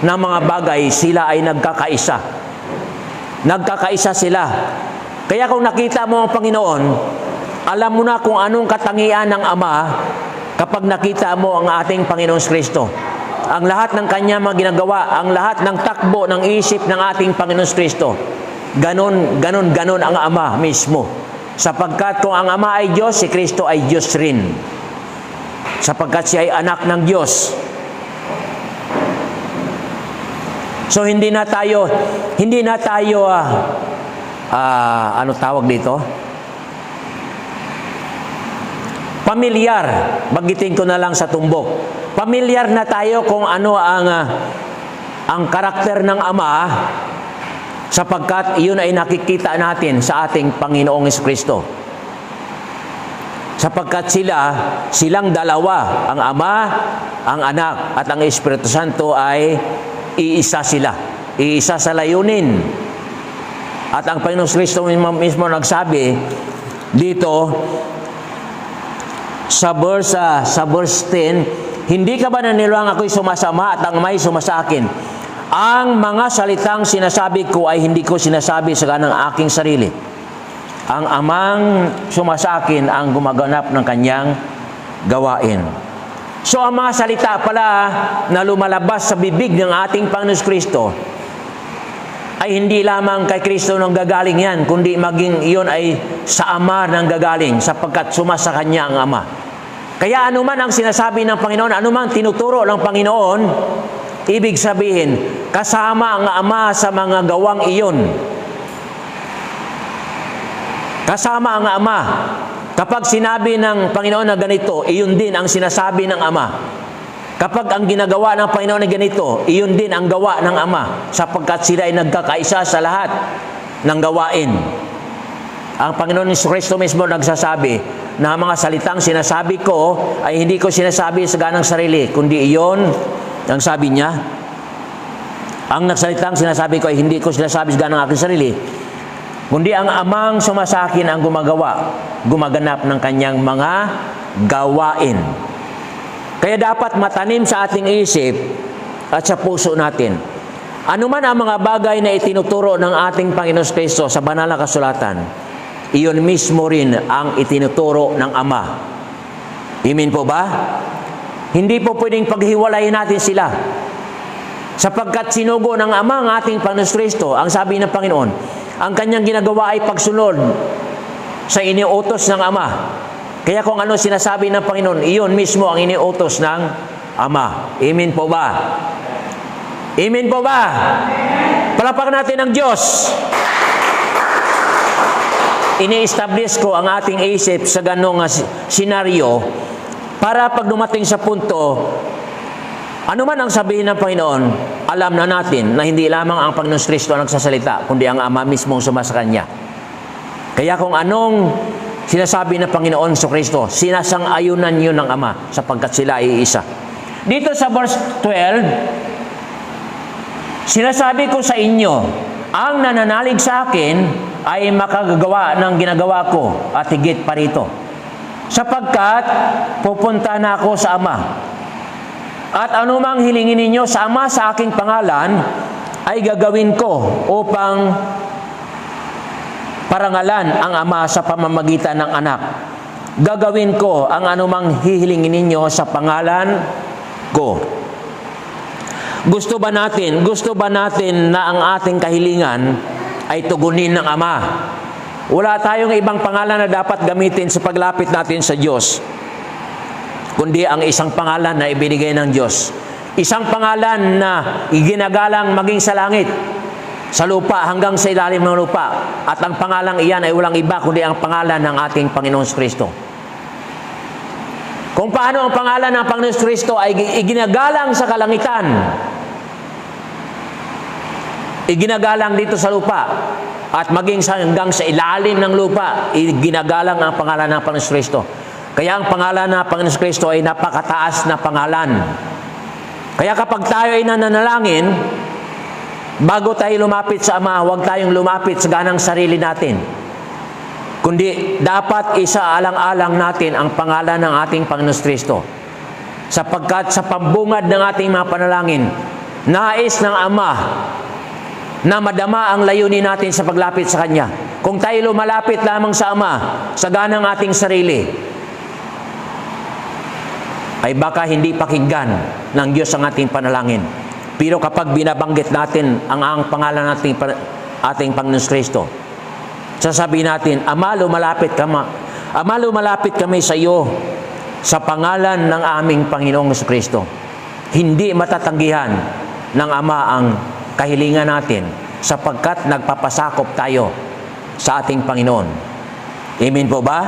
ng mga bagay, sila ay nagkakaisa. Nagkakaisa sila. Kaya kung nakita mo ang Panginoon, alam mo na kung anong katangian ng Ama kapag nakita mo ang ating Panginoon Kristo. Ang lahat ng Kanya mga ginagawa, ang lahat ng takbo ng isip ng ating Panginoon Kristo. Ganon ang Ama mismo. Sapagkat kung ang Ama ay Diyos, si Kristo ay Diyos rin. Sapagkat siya ay anak ng Diyos. So hindi na tayo ano tawag dito? Pamilyar. Bagitin ko na lang sa tumbok. Pamilyar na tayo kung ano ang karakter ng Ama, sapagkat iyon ay nakikita natin sa ating Panginoong Kristo. Sapagkat silang dalawa, ang Ama, ang Anak, at ang Espiritu Santo ay iisa sila. Iisa sa layunin. At ang Panginoong Kristo mismo nagsabi dito sa verse 10, hindi ka ba naniwang ako'y sumasama at ang Ama'y sumasa akin? Ang mga salitang sinasabi ko ay hindi ko sinasabi sa ganang aking sarili. Ang Amang sumasa akin ang gumaganap ng Kanyang gawain. So ang mga salita pala na lumalabas sa bibig ng ating Panginoon Kristo ay hindi lamang kay Kristo nang gagaling yan, kundi maging iyon ay sa Ama nang gagaling, sapagkat sumasa Kanya ang Ama. Kaya anuman ang sinasabi ng Panginoon, anuman tinuturo ng Panginoon, ibig sabihin, kasama ang Ama sa mga gawang iyon. Kasama ang Ama. Kapag sinabi ng Panginoon na ganito, iyon din ang sinasabi ng Ama. Kapag ang ginagawa ng Panginoon ay ganito, iyon din ang gawa ng Ama, sapagkat sila ay nagkakaisa sa lahat ng gawain. Ang Panginoon Kristo mismo nagsasabi na ang mga salitang sinasabi ko ay hindi ko sinasabi sa ganang sarili, kundi iyon ang sabi niya. Ang nagsalitang sinasabi ko ay hindi ko sinasabi sa ganang aking sarili, kundi ang Amang sumasakin ang gumaganap ng Kanyang mga gawain. Kaya dapat matanim sa ating isip at sa puso natin. Ano man ang mga bagay na itinuturo ng ating Panginoon Kristo sa banal na kasulatan, iyon mismo rin ang itinuturo ng Ama. Amen po ba? Hindi po pwedeng paghiwalayin natin sila. Sapagkat sinugo ng Ama ang ating Panginoon Kristo, ang sabi ng Panginoon, ang Kanyang ginagawa ay pagsunod sa iniutos ng Ama. Kaya kung ano sinasabi ng Panginoon, iyon mismo ang iniutos ng Ama. Amen po ba? Amen po ba? Palapakan natin ang Diyos. Ini-establish ko ang ating isip sa ganong senaryo para pag dumating sa punto, ano man ang sabihin ng Panginoon, alam na natin na hindi lamang ang Panginoon Kristo ang nagsasalita, kundi ang Ama mismo sumasa Kanya. Kaya kung anong sinasabi ng Panginoon sa Kristo, sinasang-ayunan yun ng Ama sapagkat sila ay isa. Dito sa verse 12, Sinasabi ko sa inyo, ang nananalig sa akin ay makagagawa ng ginagawa ko at higit pa rito. Sapagkat pupunta na ako sa Ama. At anumang hilingin ninyo sa Ama sa aking pangalan, ay gagawin ko upang parangalan ang Ama sa pamamagitan ng Anak. Gagawin ko ang anumang hihilingin ninyo sa pangalan ko. Gusto ba natin na ang ating kahilingan ay tugunin ng Ama? Wala tayong ibang pangalan na dapat gamitin sa paglapit natin sa Diyos, kundi ang isang pangalan na ibinigay ng Diyos. Isang pangalan na iginagalang maging sa langit, sa lupa, hanggang sa ilalim ng lupa. At ang pangalang iyan ay walang iba kundi ang pangalan ng ating Panginoon Kristo. Kung paano ang pangalan ng Panginoon Kristo ay iginagalang sa kalangitan, iginagalang dito sa lupa, at maging hanggang sa ilalim ng lupa, iginagalang ang pangalan ng Panginoon Kristo. Kaya ang pangalan ng Panginoon Kristo ay napakataas na pangalan. Kaya kapag tayo ay nananalangin, bago tayo lumapit sa Ama, huwag tayong lumapit sa ganang sarili natin, kundi dapat isaalang-alang natin ang pangalan ng ating Panginoon Kristo. Sapagkat sa pambungad ng ating mga panalangin, nais ng Ama na madama ang layunin natin sa paglapit sa Kanya. Kung tayo lumalapit lamang sa Ama, sa ganang ating sarili, ay baka hindi pakinggan ng Diyos ang ating panalangin. Pero kapag binabanggit natin ang pangalan natin, ating Panginoon Kristo, sasabihin natin, Ama, lumalapit kami sa iyo sa pangalan ng aming Panginoong Kristo. Hindi matatanggihan ng Ama ang kahilingan natin sapagkat nagpapasakop tayo sa ating Panginoon. Amen po ba?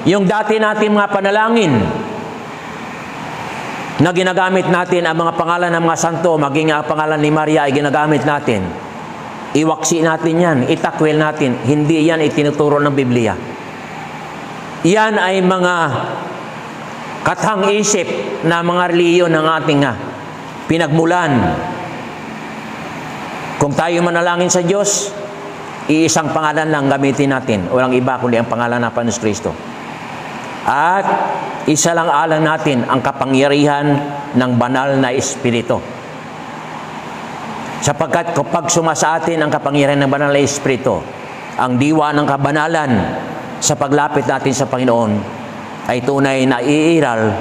Yung dati natin mga panalangin na ginagamit natin, ang mga pangalan ng mga santo, maging ang pangalan ni Maria ay ginagamit natin, iwaksi natin yan, itakwil natin. Hindi yan itinuturo ng Biblia. Yan ay mga kathang-isip na mga reliyon ng ating pinagmulan. Kung tayo manalangin sa Diyos, iisang pangalan lang gamitin natin. Walang iba kundi ang pangalan ng Panginoon Kristo. At isa lang alang natin ang kapangyarihan ng banal na Espiritu. Sapagkat kapag sumasa atin ang kapangyarihan ng banal na Espiritu, ang diwa ng kabanalan sa paglapit natin sa Panginoon ay tunay na iiral.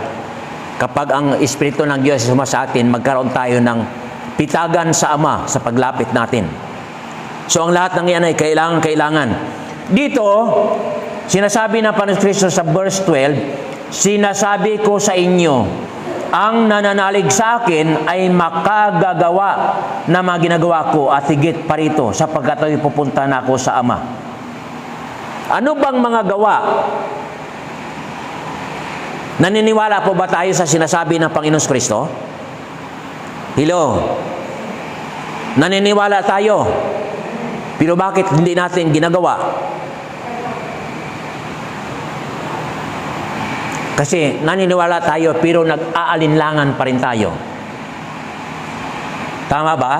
Kapag ang Espiritu ng Diyos sumasa atin, magkaroon tayo ng pitagan sa Ama sa paglapit natin. So ang lahat ng iyan ay kailangan. Dito, sinasabi ng Panginoon Kristo sa verse 12, sinasabi ko sa inyo, ang nananalig sa akin ay makagagawa na mga ginagawa ko at higit pa rito sapagkat ay pupunta na ako sa Ama. Ano bang mga gawa? Naniniwala po ba tayo sa sinasabi ng Panginoon Kristo? Hello? Naniniwala tayo. Pero bakit hindi natin ginagawa? Kasi naniniwala tayo pero nag-aalinlangan pa rin tayo. Tama ba?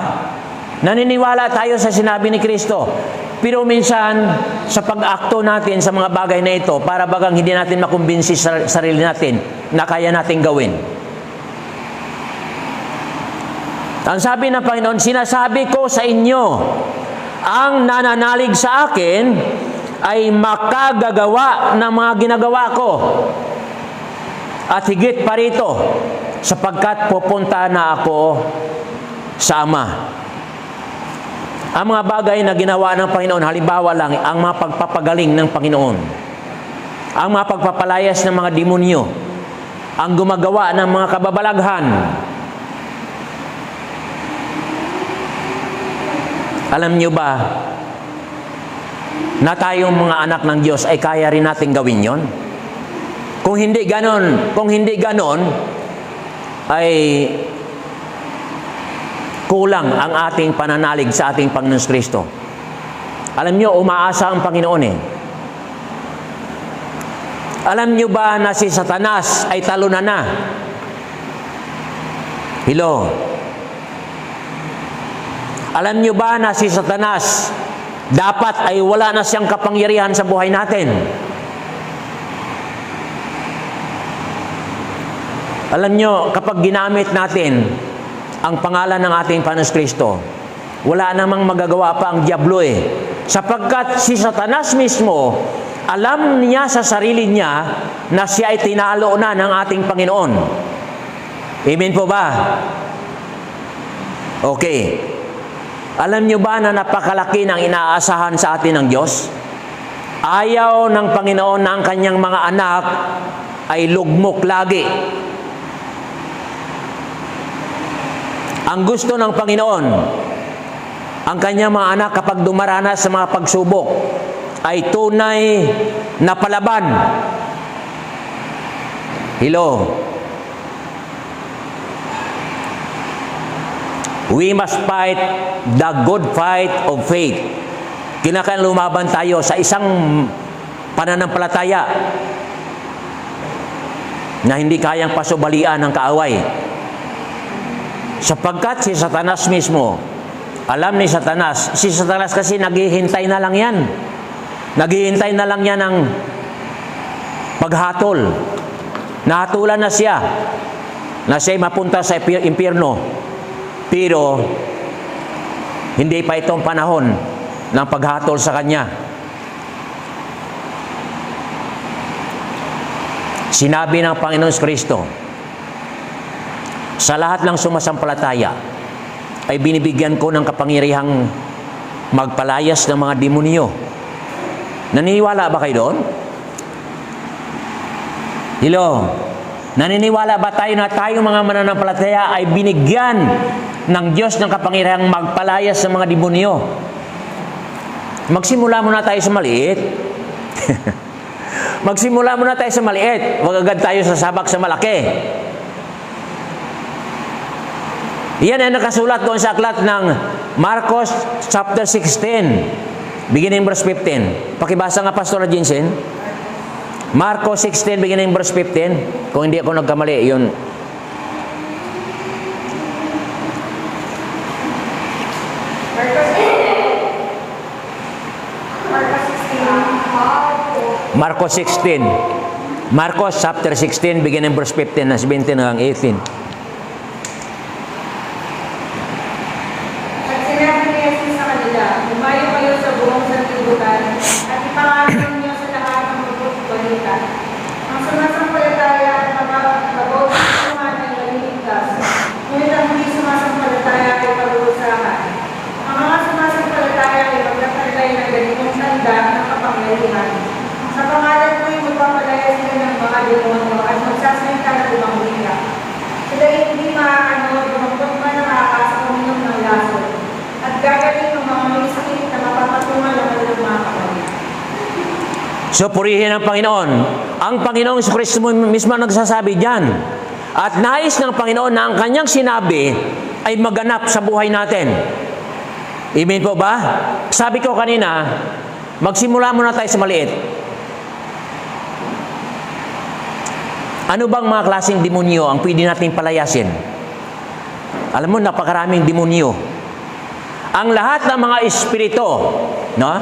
Naniniwala tayo sa sinabi ni Kristo. Pero minsan, sa pag-akto natin sa mga bagay na ito, para bagang hindi natin makumbinsi sa sarili natin na kaya natin gawin. Ang sabi ng Panginoon, sinasabi ko sa inyo, ang nananalig sa akin ay makagagawa ng mga ginagawa ko. At higit pa rito, sapagkat pupunta na ako sa Ama. Ang mga bagay na ginawa ng Panginoon, halimbawa lang, ang mga pagpapagaling ng Panginoon, ang mga pagpapalayas ng mga demonyo, ang gumagawa ng mga kababalaghan. Alam nyo ba na tayong mga anak ng Diyos ay kaya rin natin gawin yon? Kung hindi ganon, ay kulang ang ating pananalig sa ating Panginoon Kristo. Alam nyo, umaasa ang Panginoon eh. Alam nyo ba na si Satanas ay talunan na? Hello? Alam nyo ba na si Satanas dapat ay wala na siyang kapangyarihan sa buhay natin? Alam nyo, kapag ginamit natin ang pangalan ng ating Panginoon Kristo, wala namang magagawa pa ang diablo Sapagkat si Satanas mismo, alam niya sa sarili niya na siya ay tinalo na ng ating Panginoon. Amen po ba? Okay. Alam nyo ba na napakalaki ng inaasahan sa atin ng Diyos? Ayaw ng Panginoon na ang kanyang mga anak ay lugmok lagi. Ang gusto ng Panginoon, ang kanyang mga anak kapag dumaranas sa mga pagsubok, ay tunay na palaban. Hello? We must fight the good fight of faith. Kinakailangan lumaban tayo sa isang pananampalataya na hindi kayang pasubalian ng kaaway. Sapagkat si Satanas mismo, alam ni Satanas, si Satanas kasi naghihintay na lang yan. Naghihintay na lang yan ng paghatol. Nahatulan na siya na siya'y mapunta sa impyerno. Pero, hindi pa itong panahon ng paghatol sa kanya. Sinabi ng Panginoon Kristo, sa lahat ng sumasampalataya, ay binibigyan ko ng kapangyarihang magpalayas ng mga demonyo. Naniniwala ba kayo doon? Hello? Naniniwala ba tayo na tayo mga mananampalataya ay binigyan ng Diyos ng kapangyarihang magpalayas sa mga demonyo? Magsimula muna tayo sa maliit. Magsimula muna tayo sa maliit. Huwag agad tayo sasabak sa malaki. Yan ay nakasulat doon sa aklat ng Marcos chapter 16, beginning verse 15. Pakibasa nga, Pastor Jensen. Marcos 16, beginning verse 15. Kung hindi ako nagkamali, yun. Marcos 16. Marcos chapter 16, beginning verse 15, na 17 hanggang 18. Sa pangalan mo ay magpapalaya sila ng mga demonyo at magsasalita na lumang wika. Sila hindi dumagpag man ang akas o uminom ng laso. At gagaling ng mga may sakit na mapapatungan ang kanilang mga kapatid. So, purihin ang Panginoon. Ang Panginoong Kristo mismo nagsasabi dyan. At nais ng Panginoon na ang kanyang sinabi ay maganap sa buhay natin. Amen po ba? Sabi ko kanina, magsimula muna tayo sa maliit. Ano bang mga klaseng demonyo ang pwede natin palayasin? Alam mo, napakaraming demonyo. Ang lahat ng mga espiritu, no?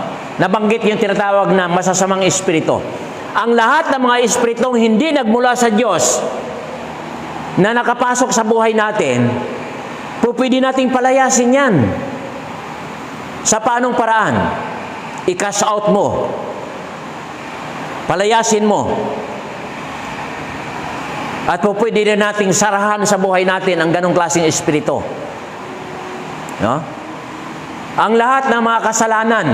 Nabanggit yung tinatawag na masasamang espiritu. Ang lahat ng mga espiritong hindi nagmula sa Diyos na nakapasok sa buhay natin, pwede nating palayasin yan. Sa paanong paraan? I-cast out mo. Palayasin mo. At pwede na nating sarahan sa buhay natin ang ganong klaseng espiritu. No? Ang lahat ng mga kasalanan,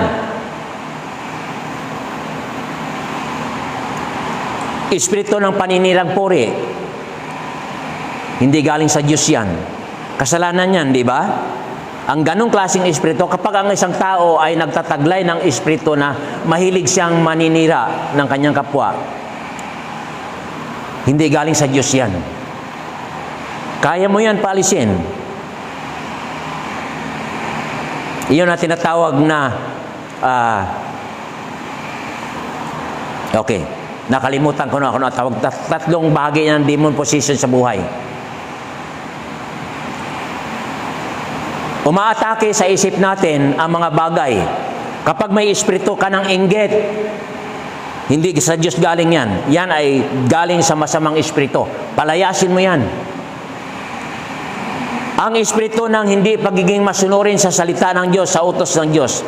espiritu ng paninirang puri, hindi galing sa Diyos yan. Kasalanan yan, di ba? Ang ganong klaseng espiritu, kapag ang isang tao ay nagtataglay ng espiritu na mahilig siyang maninira ng kanyang kapwa, hindi galing sa Diyos yan. Kaya mo yan paalisin. Iyon na tinatawag na okay, nakalimutan ko na ako na tawag. Tatlong bahagi ng demon possession sa buhay. Umaatake sa isip natin ang mga bagay. Kapag may espiritu ka ng inggit, hindi sa Diyos galing yan. Yan ay galing sa masamang espiritu. Palayasin mo yan. Ang espiritu ng hindi pagiging masunurin sa salita ng Diyos, sa utos ng Diyos.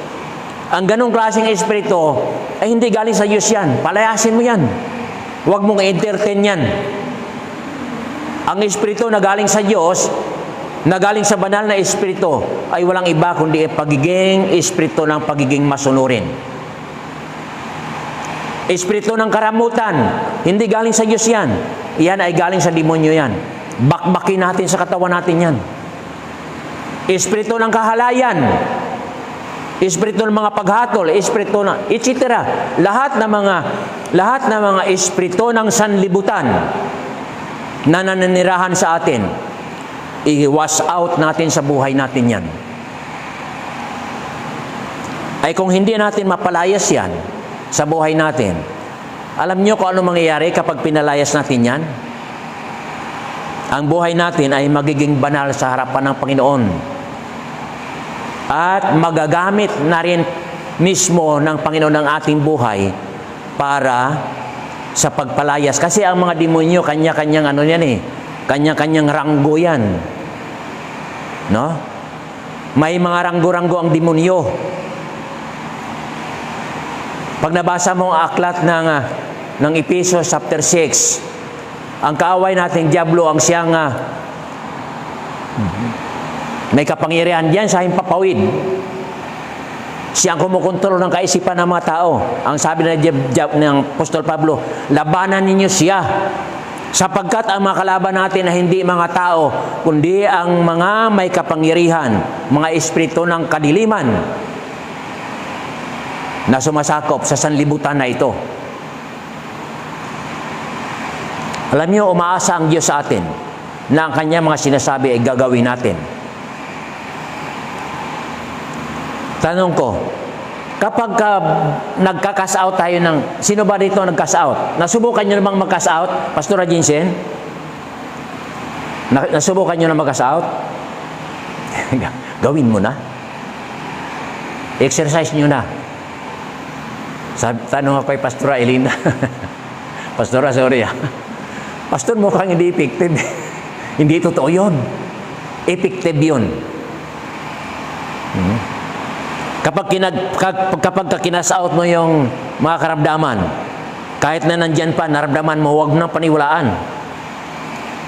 Ang ganong klaseng espiritu ay hindi galing sa Diyos yan. Palayasin mo yan. Huwag mong entertain yan. Ang espiritu na galing sa Diyos, na galing sa banal na espiritu, ay walang iba kundi pagiging espiritu ng pagiging masunurin. Espiritu ng karamutan, hindi galing sa Diyos yan. Yan ay galing sa demonyo yan. Bakbakin natin sa katawan natin yan. Espiritu ng kahalayan, espiritu ng mga paghatol, espiritu na etc. Lahat ng mga espiritu ng sanlibutan na nananirahan sa atin, i-wash out natin sa buhay natin yan. Ay kung hindi natin mapalayas yan sa buhay natin, alam nyo kung ano mangyayari kapag pinalayas natin yan? Ang buhay natin ay magiging banal sa harapan ng Panginoon. At magagamit na rin mismo ng Panginoon ang ating buhay para sa pagpalayas. Kasi ang mga demonyo, kanya-kanyang ano yan eh, kanya-kanyang ranggo yan. No? May mga ranggo-ranggo ang demonyo. Pag nabasa mo ang aklat ng Efesos chapter 6, ang kaaway nating diablo ang siyang may kapangyarihan diyan sa himpapawid. Siyang kumukontrol ng kaisipan ng mga tao. Ang sabi ng Apostol Pablo, labanan ninyo siya. Sapagkat ang mga kalaban natin ay hindi mga tao, kundi ang mga may kapangyarihan, mga espiritu ng kadiliman na sumasakop sa sanlibutan na ito. Alam niyo, umaasa ang Diyos sa atin na ang kanya mga sinasabi ay gagawin natin. Tanong ko, kapag nagka-cash out tayo ng, sino ba dito nag-cash out? Nasubukan nyo namang mag-cash out? Pastora Jinsen? Nasubukan nyo na mag-cash out? Gawin mo na. Exercise nyo na. Tanong ako kay Pastora Elina. Pastora, sorry Pastor, mukhang hindi effective. Hindi totoo yun. Effective yun. Kapag kinas out mo yung mga karamdaman, kahit na nandyan pa, naramdaman mo, huwag na paniwalaan.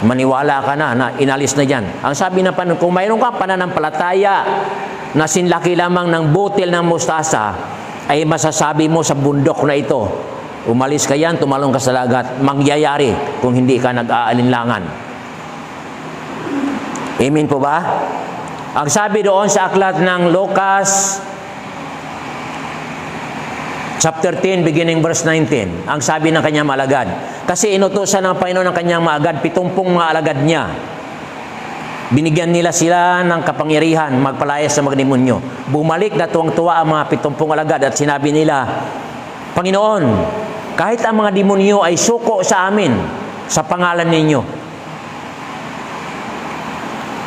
Maniwala ka na inalis na dyan. Ang sabi na kung mayroon ka pananampalataya na sinlaki lamang ng butil ng mustasa, ay masasabi mo sa bundok na ito, umalis ka yan, tumalong ka sa dagat, mangyayari kung hindi ka nag-aalinlangan. Amen po ba? Ang sabi doon sa aklat ng Lucas chapter 10, beginning verse 19, ang sabi ng kanyang mga alagad, kasi inutusan ng Panginoon ng kanyang mga alagad, 70 mga alagad niya. Binigyan nila sila ng kapangyarihan magpalayas sa mga demonyo. Bumalik na tuwang-tuwa ang mga 70 alagad at sinabi nila, Panginoon, kahit ang mga demonyo ay suko sa amin sa pangalan ninyo.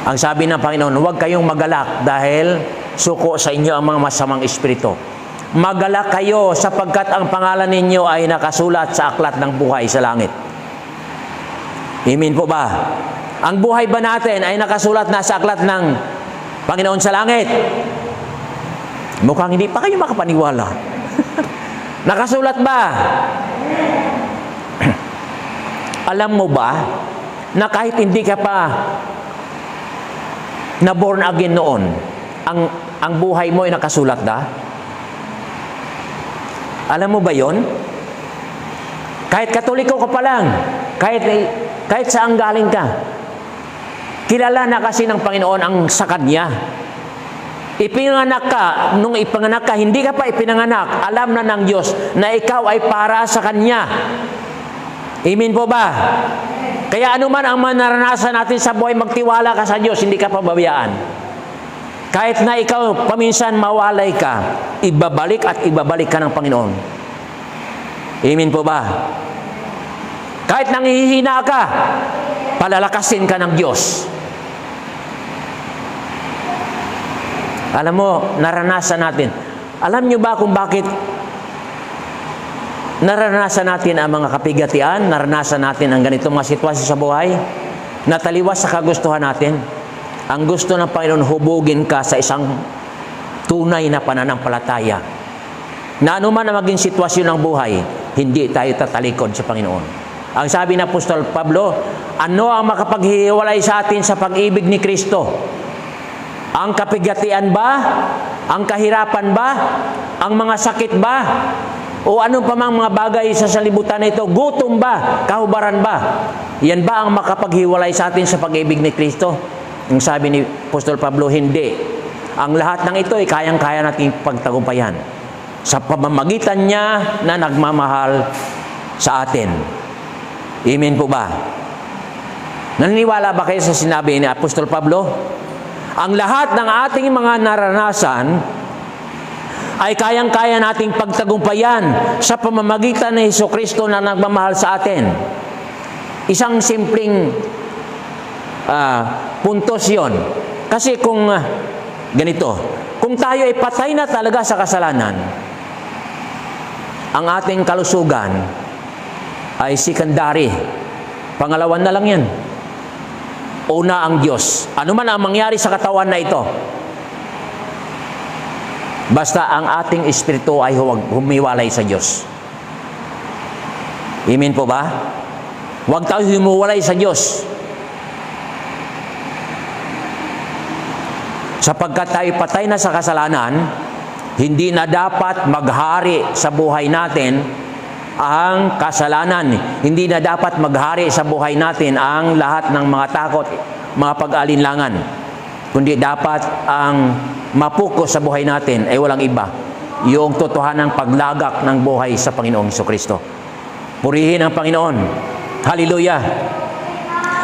Ang sabi ng Panginoon, huwag kayong magalak dahil suko sa inyo ang mga masamang espiritu. Magalak kayo sapagkat ang pangalan ninyo ay nakasulat sa aklat ng buhay sa langit. Amen po ba? Ang buhay ba natin ay nakasulat na sa aklat ng Panginoon sa langit? Mukhang hindi pa kayo makapaniwala. Nakasulat ba? Alam mo ba na kahit hindi ka pa na born again noon, ang buhay mo ay nakasulat na? Alam mo ba yon? Kahit Katoliko ka pa lang, kahit saan galing ka, kilala na kasi ng Panginoon ang sa Kanya. Ipinanganak ka, nung ipanganak ka, hindi ka pa ipinanganak, alam na ng Diyos na ikaw ay para sa Kanya. Amen po ba? Kaya anuman ang manaranasan natin sa buhay, magtiwala ka sa Diyos, hindi ka pababayaan. Kahit na ikaw paminsan mawalay ka, ibabalik at ibabalik ka ng Panginoon. Amen po ba? Kahit nanghihina ka, palalakasin ka ng Diyos. Alam mo, naranasan natin. Alam nyo ba kung bakit naranasan natin ang mga kapigatian, naranasan natin ang ganitong mga sitwasyon sa buhay? Nataliwas sa kagustuhan natin. Ang gusto ng Panginoon, hubugin ka sa isang tunay na pananampalataya. Na anuman ang maging sitwasyon ng buhay, hindi tayo tatalikod sa Panginoon. Ang sabi ng Apostol Pablo, ano ang makapaghiwalay sa atin sa pag-ibig ni Kristo? Ang kapigatian ba? Ang kahirapan ba? Ang mga sakit ba? O ano pa mang mga bagay sa salibutan na ito? Gutom ba? Kahubaran ba? Yan ba ang makapaghiwalay sa atin sa pag-ibig ni Kristo? Ang sabi ni Apostol Pablo, hindi. Ang lahat ng ito ay kayang-kaya nating pagtagumpayan sa pamamagitan niya na nagmamahal sa atin. Amen po ba? Naniniwala ba kayo sa sinabi ni Apostol Pablo? Ang lahat ng ating mga naranasan ay kayang-kaya nating pagtagumpayan sa pamamagitan ni Jesucristo na nagmamahal sa atin. Isang simpleng puntos yun. Kasi kung ganito, kung tayo ay patay na talaga sa kasalanan, ang ating kalusugan ay secondary. Pangalawan na lang yan. Una ang Diyos. Ano man ang mangyari sa katawan na ito, basta ang ating espiritu ay humiwalay sa Diyos. Amen po ba? Huwag tayo humiwalay sa Diyos. Sapagkat tayo patay na sa kasalanan, hindi na dapat maghari sa buhay natin ang kasalanan. Hindi na dapat maghari sa buhay natin ang lahat ng mga takot, mga pag-alinlangan. Kundi dapat ang mapukus sa buhay natin ay walang iba, yung totohanang paglagak ng buhay sa Panginoong Jesucristo. Purihin ang Panginoon. Hallelujah.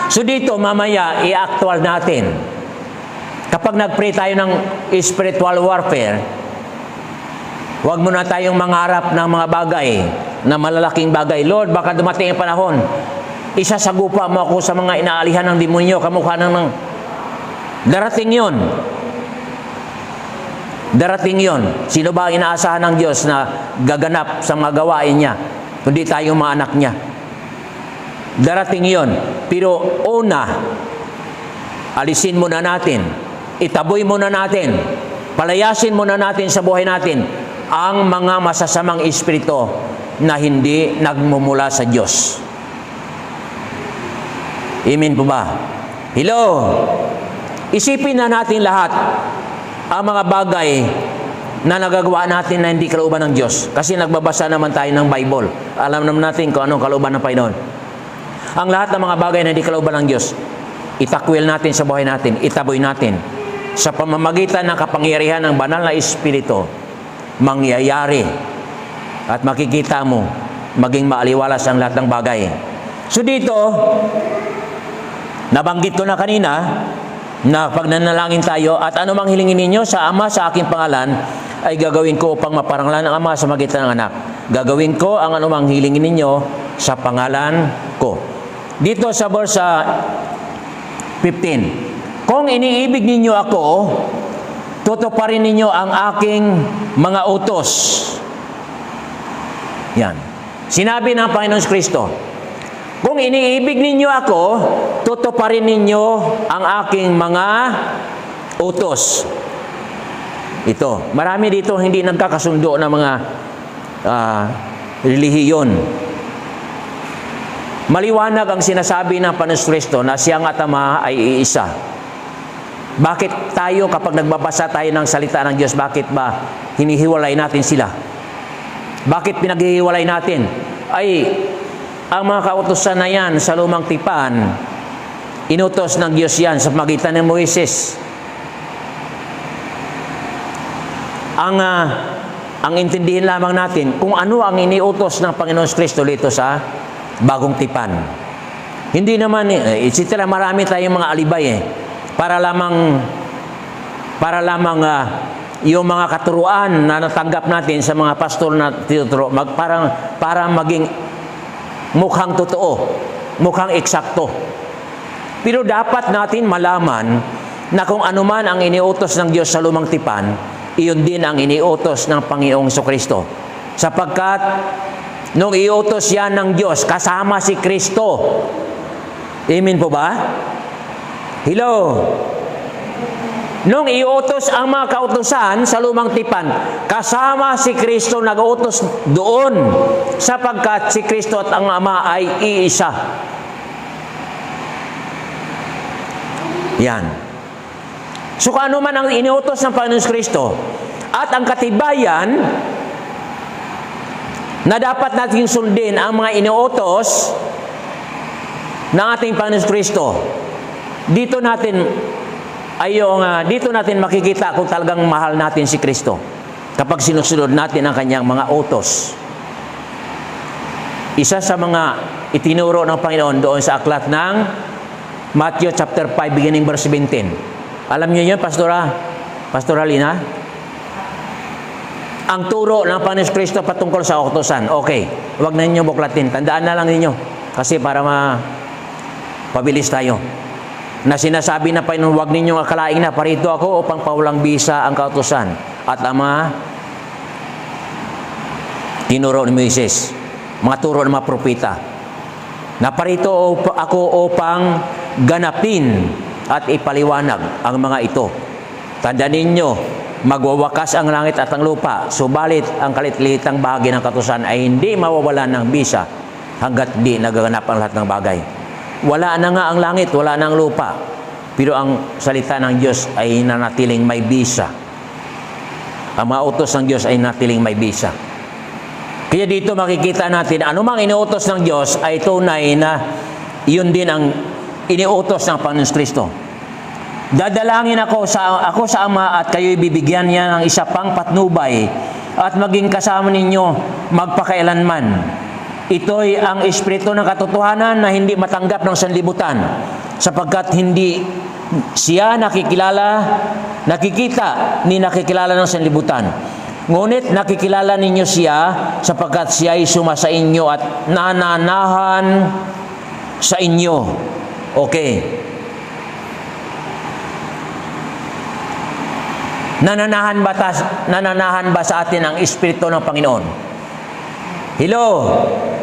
So dito, mamaya, i-actual natin. Kapag nag-pray tayo ng spiritual warfare, huwag muna tayong mangarap ng mga bagay, na malalaking bagay. Lord, baka dumating ang panahon, isasagupa mo ako sa mga inaalihan ng demonyo, kamukha ng darating yon. Darating yon. Sino ba ang inaasahan ng Diyos na gaganap sa mga gawain niya? Kundi tayong mga anak niya. Darating yon. Pero una, alisin muna natin, itaboy muna natin, palayasin muna natin sa buhay natin ang mga masasamang espiritu na hindi nagmumula sa Diyos. Amen po ba? Hello? Isipin na natin lahat ang mga bagay na nagagawa natin na hindi kalooban ng Diyos. Kasi nagbabasa naman tayo ng Bible. Alam naman natin kung anong kalooban ng Panginoon. Ang lahat ng mga bagay na hindi kalooban ng Diyos, itakwil natin sa buhay natin, itaboy natin. Sa pamamagitan ng kapangyarihan ng banal na Espiritu, mangyayari at makikita mo maging maaliwalas ang lahat ng bagay. So dito, nabanggit ko na kanina na pag nanalangin tayo at anumang hilingin ninyo sa Ama sa aking pangalan ay gagawin ko upang maparangalan ng Ama sa magitan ng anak. Gagawin ko ang anumang hilingin ninyo sa pangalan ko. Dito sa verse 15, kung iniibig ninyo ako, tutuparin ninyo ang aking mga utos. Yan. Sinabi ng Panginoon Kristo, kung iniibig ninyo ako, tutuparin ninyo ang aking mga utos. Ito. Marami dito hindi nagkakasundo ng mga relihiyon. Maliwanag ang sinasabi ng Panginoon Kristo na siyang at Ama ay iisa. Bakit tayo kapag nagbabasa tayo ng salita ng Diyos, bakit ba hinihiwalay natin sila? Bakit pinaghihiwalay natin? Ay, ang mga kautusan na yan sa lumang tipan, inutos ng Diyos yan sa magitan ng Moises. Ang intindihin lamang natin kung ano ang iniutos ng Panginoon Kristo dito sa bagong tipan. Hindi naman, etc. Marami tayong mga alibay para lamang yung mga katuruan na natanggap natin sa mga pastor na tinuturo, para maging mukhang totoo, mukhang eksakto. Pero dapat natin malaman na kung anuman ang iniutos ng Diyos sa lumang tipan, iyon din ang iniutos ng Panginoong Jesucristo. Sapagkat nung iutos yan ng Diyos, kasama si Kristo. Amen po ba? Hello? Nung iutos ang mga kautusan sa lumang tipan, kasama si Kristo nag-utos doon, sapagkat si Kristo at ang Ama ay iisa. Yan. So kung ano man ang inuutos ng Panginoon Kristo at ang katibayan na dapat natin sundin ang mga inuutos ng ating Panginoon Kristo, dito natin makikita kung talagang mahal natin si Kristo kapag sinusunod natin ang kanyang mga utos. Isa sa mga itinuro ng Panginoon doon sa aklat ng Matthew chapter 5 beginning verse 17. Alam niyo yun, Pastora Lina? Ang turo ng Panginoon Kristo patungkol sa utusan. Okay, huwag na ninyo buklatin. Tandaan na lang ninyo. Kasi para pabilis tayo. Na sinasabi na Panginoon, huwag ninyong akalaing na parito ako upang pawalang bisa ang kautusan. At ang mga tinuro ni Moises, mga turo ng mga propeta. Na parito ako upang ganapin at ipaliwanag ang mga ito. Tandaan ninyo, magwawakas ang langit at ang lupa, subalit ang kalitlitang bahagi ng kautusan ay hindi mawawalan ng bisa hanggat di nagaganap ang lahat ng bagay. Wala na nga ang langit, wala na ang lupa, pero ang salita ng Diyos ay nanatiling may bisa. Ang mga utos ng Diyos ay nanatiling may bisa. Kaya dito makikita natin, anumang inuutos ng Diyos ay tunay na iyon din ang iniutos ng Panginoon Kristo. Dadalangin ako sa Ama at kayo'y bibigyan niya ng isa pang patnubay at maging kasama ninyo magpakailanman. Ito'y ang espiritu ng katotohanan na hindi matanggap ng sanlibutan, sapagkat hindi siya nakikita ng sanlibutan. Ngunit nakikilala ninyo siya sapagkat siya ay sumasa inyo at nananahan sa inyo. Okay. Nananahan ba sa atin ang Espiritu ng Panginoon? Hello?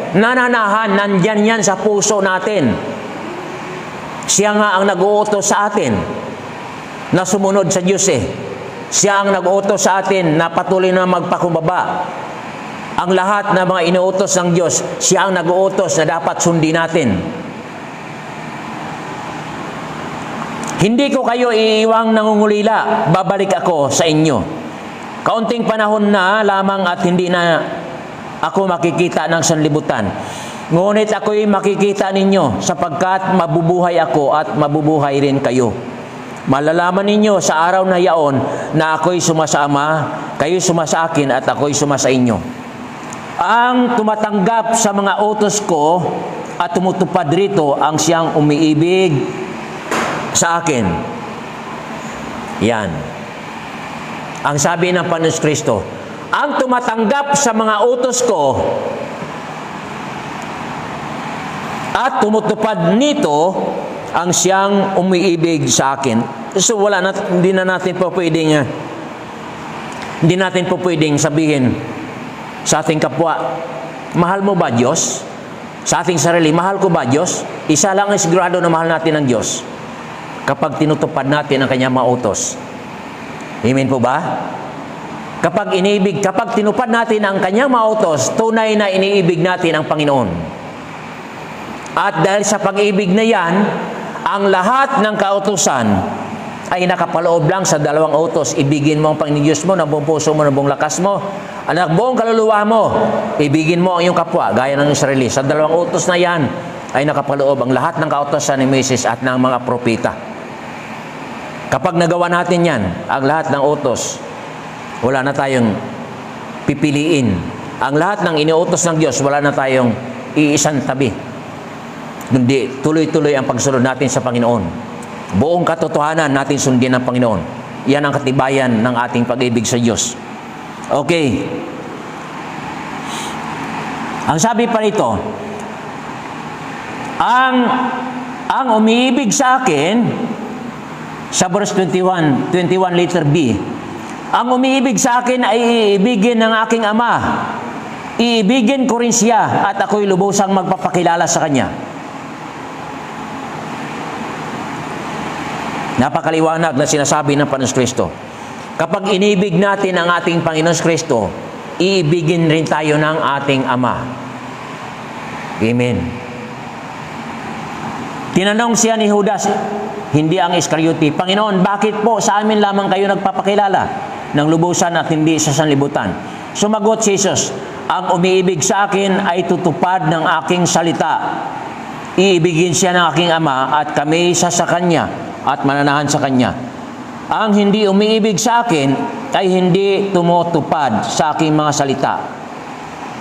Nananahan, nandyan yan sa puso natin. Siya nga ang nag-uutos sa atin na sumunod sa Diyos Siya ang nag-uutos sa atin na patuloy na magpakumbaba. Ang lahat ng mga inuutos ng Diyos, siya ang nag-uutos na dapat sundin natin. Hindi ko kayo iiwang nangungulila, babalik ako sa inyo. Kaunting panahon na lamang at hindi na ako makikita ng sanlibutan. Ngunit ako'y makikita ninyo sapagkat mabubuhay ako at mabubuhay rin kayo. Malalaman ninyo sa araw na yaon na ako'y sumasama, kayo'y sumasa akin at ako'y sumasa inyo. Ang tumatanggap sa mga utos ko at tumutupad rito ang siyang umiibig sa akin. Yan. Ang sabi ng Panginoon Kristo, ang tumatanggap sa mga utos ko at tumutupad nito ang siyang umiibig sa akin. So hindi natin po pwedeng sabihin sa ating kapwa, mahal mo ba Diyos? Sa ating sarili, mahal ko ba Diyos? Isa lang ang sigurado na mahal natin ng Diyos kapag tinutupad natin ang kanyang mga utos. Amen po ba? Kapag tinupad natin ang kanyang mga utos, tunay na iniibig natin ang Panginoon. At dahil sa pag-ibig na yan, ang lahat ng kautusan ay nakapaloob lang sa dalawang utos. Ibigin mo ang Panginoon Diyos mo ng buong puso mo, ng buong lakas mo, ang buong kaluluwa mo. Ibigin mo ang iyong kapwa, gaya ng iyong sarili. Sa dalawang utos na yan ay nakapaloob ang lahat ng kautusan ni Moises at ng mga propeta. Kapag nagawa natin yan, ang lahat ng utos, wala na tayong pipiliin. Ang lahat ng iniutos ng Diyos, wala na tayong iisang tabi. Kundi tuloy-tuloy ang pagsunod natin sa Panginoon. Buong katotohanan natin sundin ang Panginoon. Yan ang katibayan ng ating pag-ibig sa Diyos. Okay. Ang sabi pa rito, ang umiibig sa akin sa verse 21 letter B, ang umiibig sa akin ay iibigin ng aking Ama. Iibigin ko rin siya at ako'y lubusang magpapakilala sa kanya. Napakaliwanag na sinasabi ng Panginoon Kristo. Kapag inibig natin ang ating Panginoon Kristo, iibigin rin tayo ng ating Ama. Amen. Tinanong siya ni Judas, hindi ang Iscariote, Panginoon, bakit po sa amin lamang kayo nagpapakilala ng lubusan at hindi sa sanlibutan? Sumagot si Jesus, ang umiibig sa akin ay tutupad ng aking salita. Iibigin siya ng aking Ama at kami sa Kanya at mananahan sa Kanya. Ang hindi umiibig sa akin ay hindi tumutupad sa aking mga salita.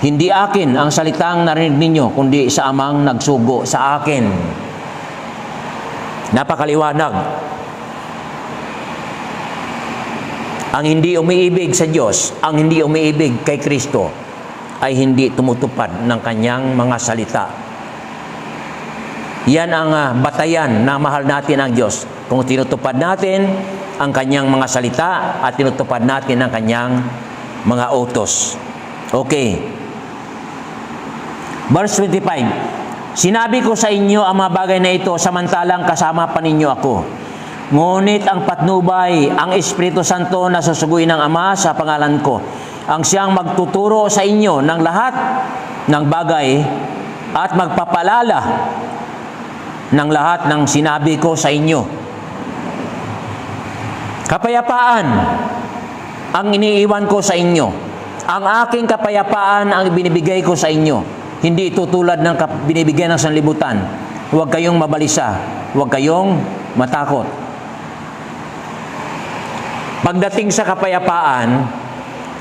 Hindi akin ang salitang narinig ninyo, kundi sa Amang nagsugo sa akin. Napakaliwanag. Ang hindi umiibig sa Diyos, ang hindi umiibig kay Kristo, ay hindi tumutupad ng Kanyang mga salita. Yan ang batayan na mahal natin ang Diyos. Kung tinutupad natin ang Kanyang mga salita at tinutupad natin ang Kanyang mga utos. Okay. Verse 25. Sinabi ko sa inyo ang mga bagay na ito samantalang kasama pa ninyo ako. Ngunit ang patnubay, ang Espiritu Santo na susuguin ng Ama sa pangalan ko, ang siyang magtuturo sa inyo ng lahat ng bagay at magpapalala ng lahat ng sinabi ko sa inyo. Kapayapaan ang iniiwan ko sa inyo. Ang aking kapayapaan ang binibigay ko sa inyo. Hindi ito tulad ng binibigyan ng sanlibutan. Huwag kayong mabalisa. Huwag kayong matakot. Pagdating sa kapayapaan,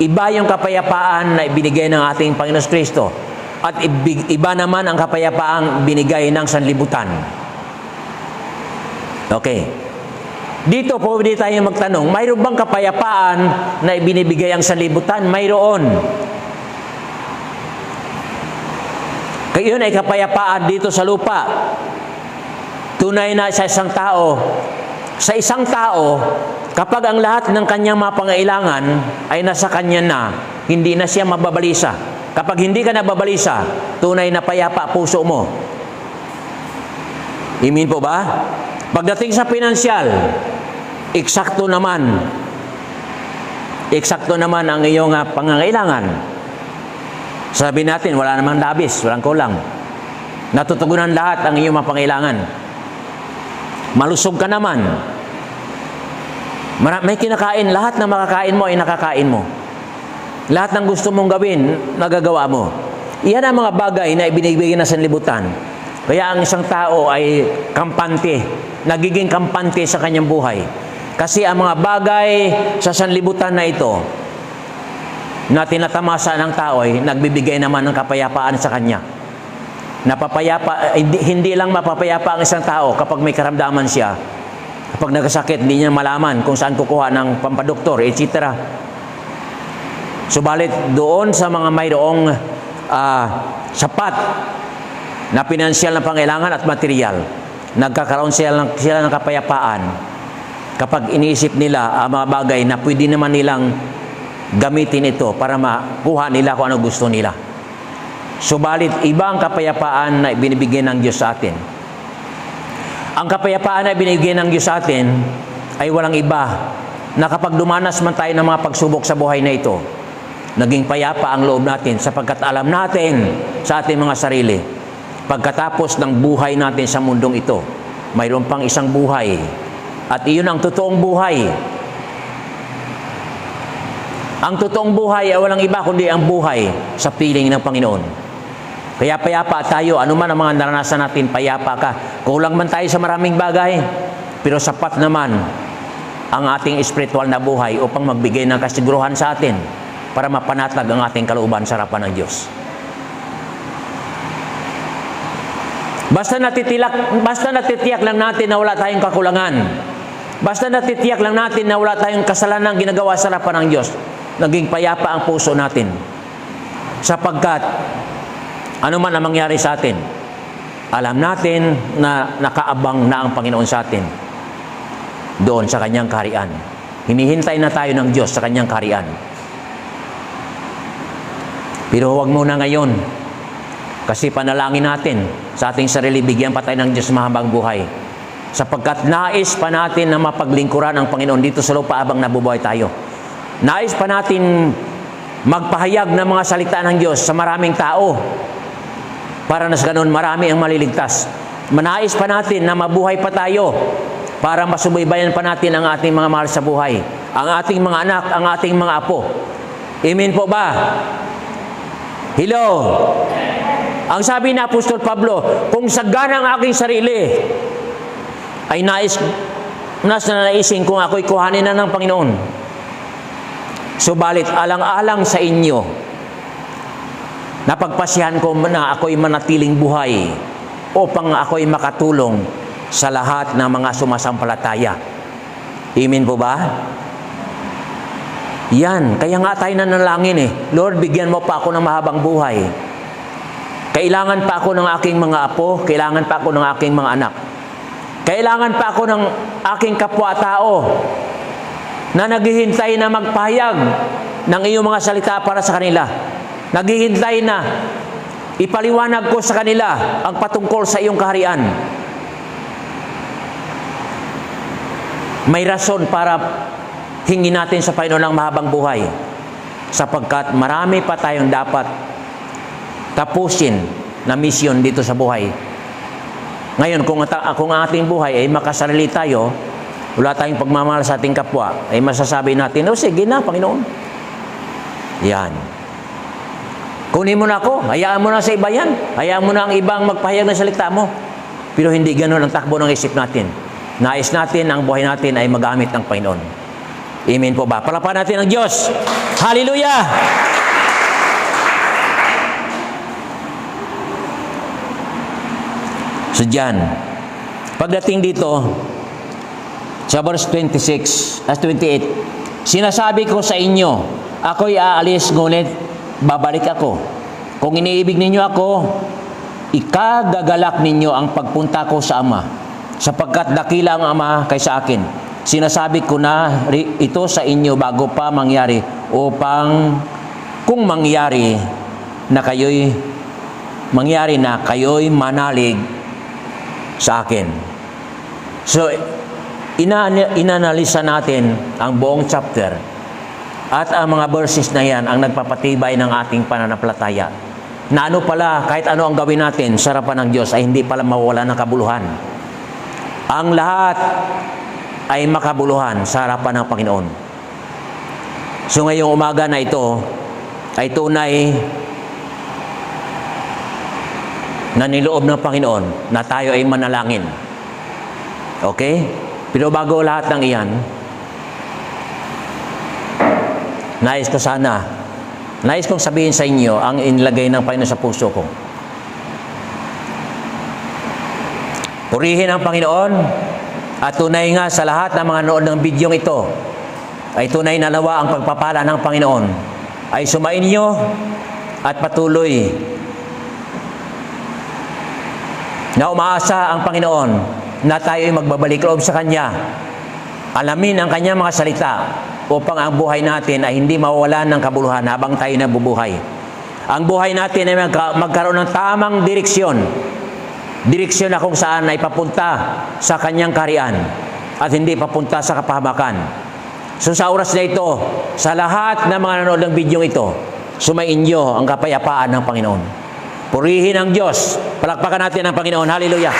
iba yung kapayapaan na ibinigay ng ating Panginoon Kristo. At iba naman ang kapayapaang binigay ng sanlibutan. Okay. Dito pwede tayo magtanong, mayroon bang kapayapaan na ibinibigay ang sanlibutan? Mayroon. Kaya yun ay kapayapaan dito sa lupa. Tunay na sa isang tao. Sa isang tao, kapag ang lahat ng kanyang mga pangailangan ay nasa kanya na, hindi na siya mababalisa. Kapag hindi ka nababalisa, tunay na payapa puso mo. Amen po ba? Pagdating sa pinansyal, eksakto naman. Eksakto naman ang iyong pangangailangan. Sabi natin, wala namang labis, walang kulang. Natutugunan lahat ang iyong mga pangailangan. Malusog ka naman. May kinakain, lahat na makakain mo ay nakakain mo. Lahat ng gusto mong gawin, nagagawa mo. Iyan ang mga bagay na ibinibigay na sanlibutan. Kaya ang isang tao ay kampante, nagiging kampante sa kanyang buhay. Kasi ang mga bagay sa sanlibutan na ito, na tinatamasa ng tao ay nagbibigay naman ng kapayapaan sa kanya. Napapayapa, hindi lang mapapayapa ang isang tao kapag may karamdaman siya. Kapag nagkasakit, hindi niya malaman kung saan kukuha ng pampadoktor, etc. Subalit doon sa mga mayroong sapat na pinansyal na pangailangan at material, nagkakaroon sila ng kapayapaan kapag iniisip nila ang mga bagay na pwede naman nilang gamitin ito para makuha nila kung ano gusto nila. Subalit, iba ang kapayapaan na binibigay ng Diyos sa atin. Ang kapayapaan na binibigay ng Diyos sa atin ay walang iba na kapag dumanas man tayo ng mga pagsubok sa buhay na ito, naging payapa ang loob natin sapagkat alam natin sa ating mga sarili, pagkatapos ng buhay natin sa mundong ito, mayroon pang isang buhay. At iyon ang totoong buhay. Ang totoong buhay ay walang iba kundi ang buhay sa piling ng Panginoon. Kaya payapa tayo, anuman ang mga naranasan natin, payapa ka. Kulang man tayo sa maraming bagay, pero sapat naman ang ating espiritual na buhay upang magbigay ng kasiguruhan sa atin para mapanatag ang ating kalooban sa harapan ng Diyos. Basta natitiyak lang natin na wala tayong kakulangan. Basta natitiyak lang natin na wala tayong kasalanan ginagawa sa harapan ng Diyos, naging payapa ang puso natin. Sapagkat, ano man ang mangyari sa atin, alam natin na nakaabang na ang Panginoon sa atin. doon sa kanyang kaharian. Hinihintay na tayo ng Diyos sa kanyang kaharian. Pero huwag muna ngayon. Kasi panalangin natin sa ating sarili, bigyan pa tayo ng Diyos mahabang buhay. Sapagkat nais pa natin na mapaglingkuran ang Panginoon dito sa lupa habang nabubuhay tayo. Nais pa natin magpahayag ng mga salita ng Diyos sa maraming tao. Para na sa ganun, marami ang maliligtas. Nais pa natin na mabuhay pa tayo para masubaybayan pa natin ang ating mga mahal sa buhay. Ang ating mga anak, ang ating mga apo. Amen po ba? Hello? Ang sabi ni Apostol Pablo, kung sagana ang aking sarili, ay naisin kung ako'y kuhanin na ng Panginoon. Subalit, alang-alang sa inyo, napagpasyahan ko na ako'y manatiling buhay upang ako'y makatulong sa lahat ng mga sumasampalataya. Amen po ba? Yan, kaya nga tayo nanalangin Lord, bigyan mo pa ako ng mahabang buhay. Kailangan pa ako ng aking mga apo, kailangan pa ako ng aking mga anak. Kailangan pa ako ng aking kapwa-tao na naghihintay na magpahayag ng iyong mga salita para sa kanila. Naghihintay na ipaliwanag ko sa kanila ang patungkol sa iyong kaharian. May rason para hingin natin sa Panginoon ng mahabang buhay, sapagkat marami pa tayong dapat tapusin na misyon dito sa buhay. Ngayon, kung ang ating buhay ay makasarili tayo, wala tayong pagmamahal sa ating kapwa, ay masasabi natin, sige na, Panginoon. Yan. Kunin mo na ako, hayaan mo na sa iba yan. Hayaan mo na ang ibang magpahayag ng salita mo. Pero hindi ganun ang takbo ng isip natin. Nais natin, ang buhay natin ay magamit ng Panginoon. Amen po ba? Palapakan natin ang Diyos. Hallelujah! So dyan, pagdating dito, sa verse 28, sinasabi ko sa inyo, ako'y aalis, ngunit babalik ako. Kung iniibig ninyo ako, ikagagalak ninyo ang pagpunta ko sa Ama, sapagkat dakila ang Ama kaysa akin. Sinasabi ko na ito sa inyo bago pa mangyari, upang kung mangyari na kayo'y manalig sa akin. So, inanalisa natin ang buong chapter at ang mga verses na yan ang nagpapatibay ng ating pananampalataya. Na ano pala, kahit ano ang gawin natin sa harapan ng Diyos ay hindi pala mawala ng kabuluhan. Ang lahat ay makabuluhan sa harapan ng Panginoon. So ngayong umaga na ito ay tunay na niloob ng Panginoon na tayo ay manalangin. Okay? Pero bago lahat ng iyan, nais kong sabihin sa inyo ang inilagay ng Panginoon sa puso ko. Purihin ang Panginoon at tunay nga sa lahat ng mga nood ng bidyong ito ay tunay na nawa ang pagpapala ng Panginoon ay sumainyo at patuloy na umaasa ang Panginoon na tayo ay magbabalik loob sa Kanya, alamin ang Kanyang mga salita upang ang buhay natin ay hindi mawawalan ng kabuluhan habang tayo nabubuhay. Ang buhay natin ay magkaroon ng tamang direksyon na kung saan ay papunta sa Kanyang kaharian at hindi papunta sa kapahamakan. So sa oras na ito, sa lahat ng mga nanonood ng bidyong ito, sumainyo ang kapayapaan ng Panginoon. Purihin ang Diyos. Palakpakan natin ang Panginoon. Hallelujah.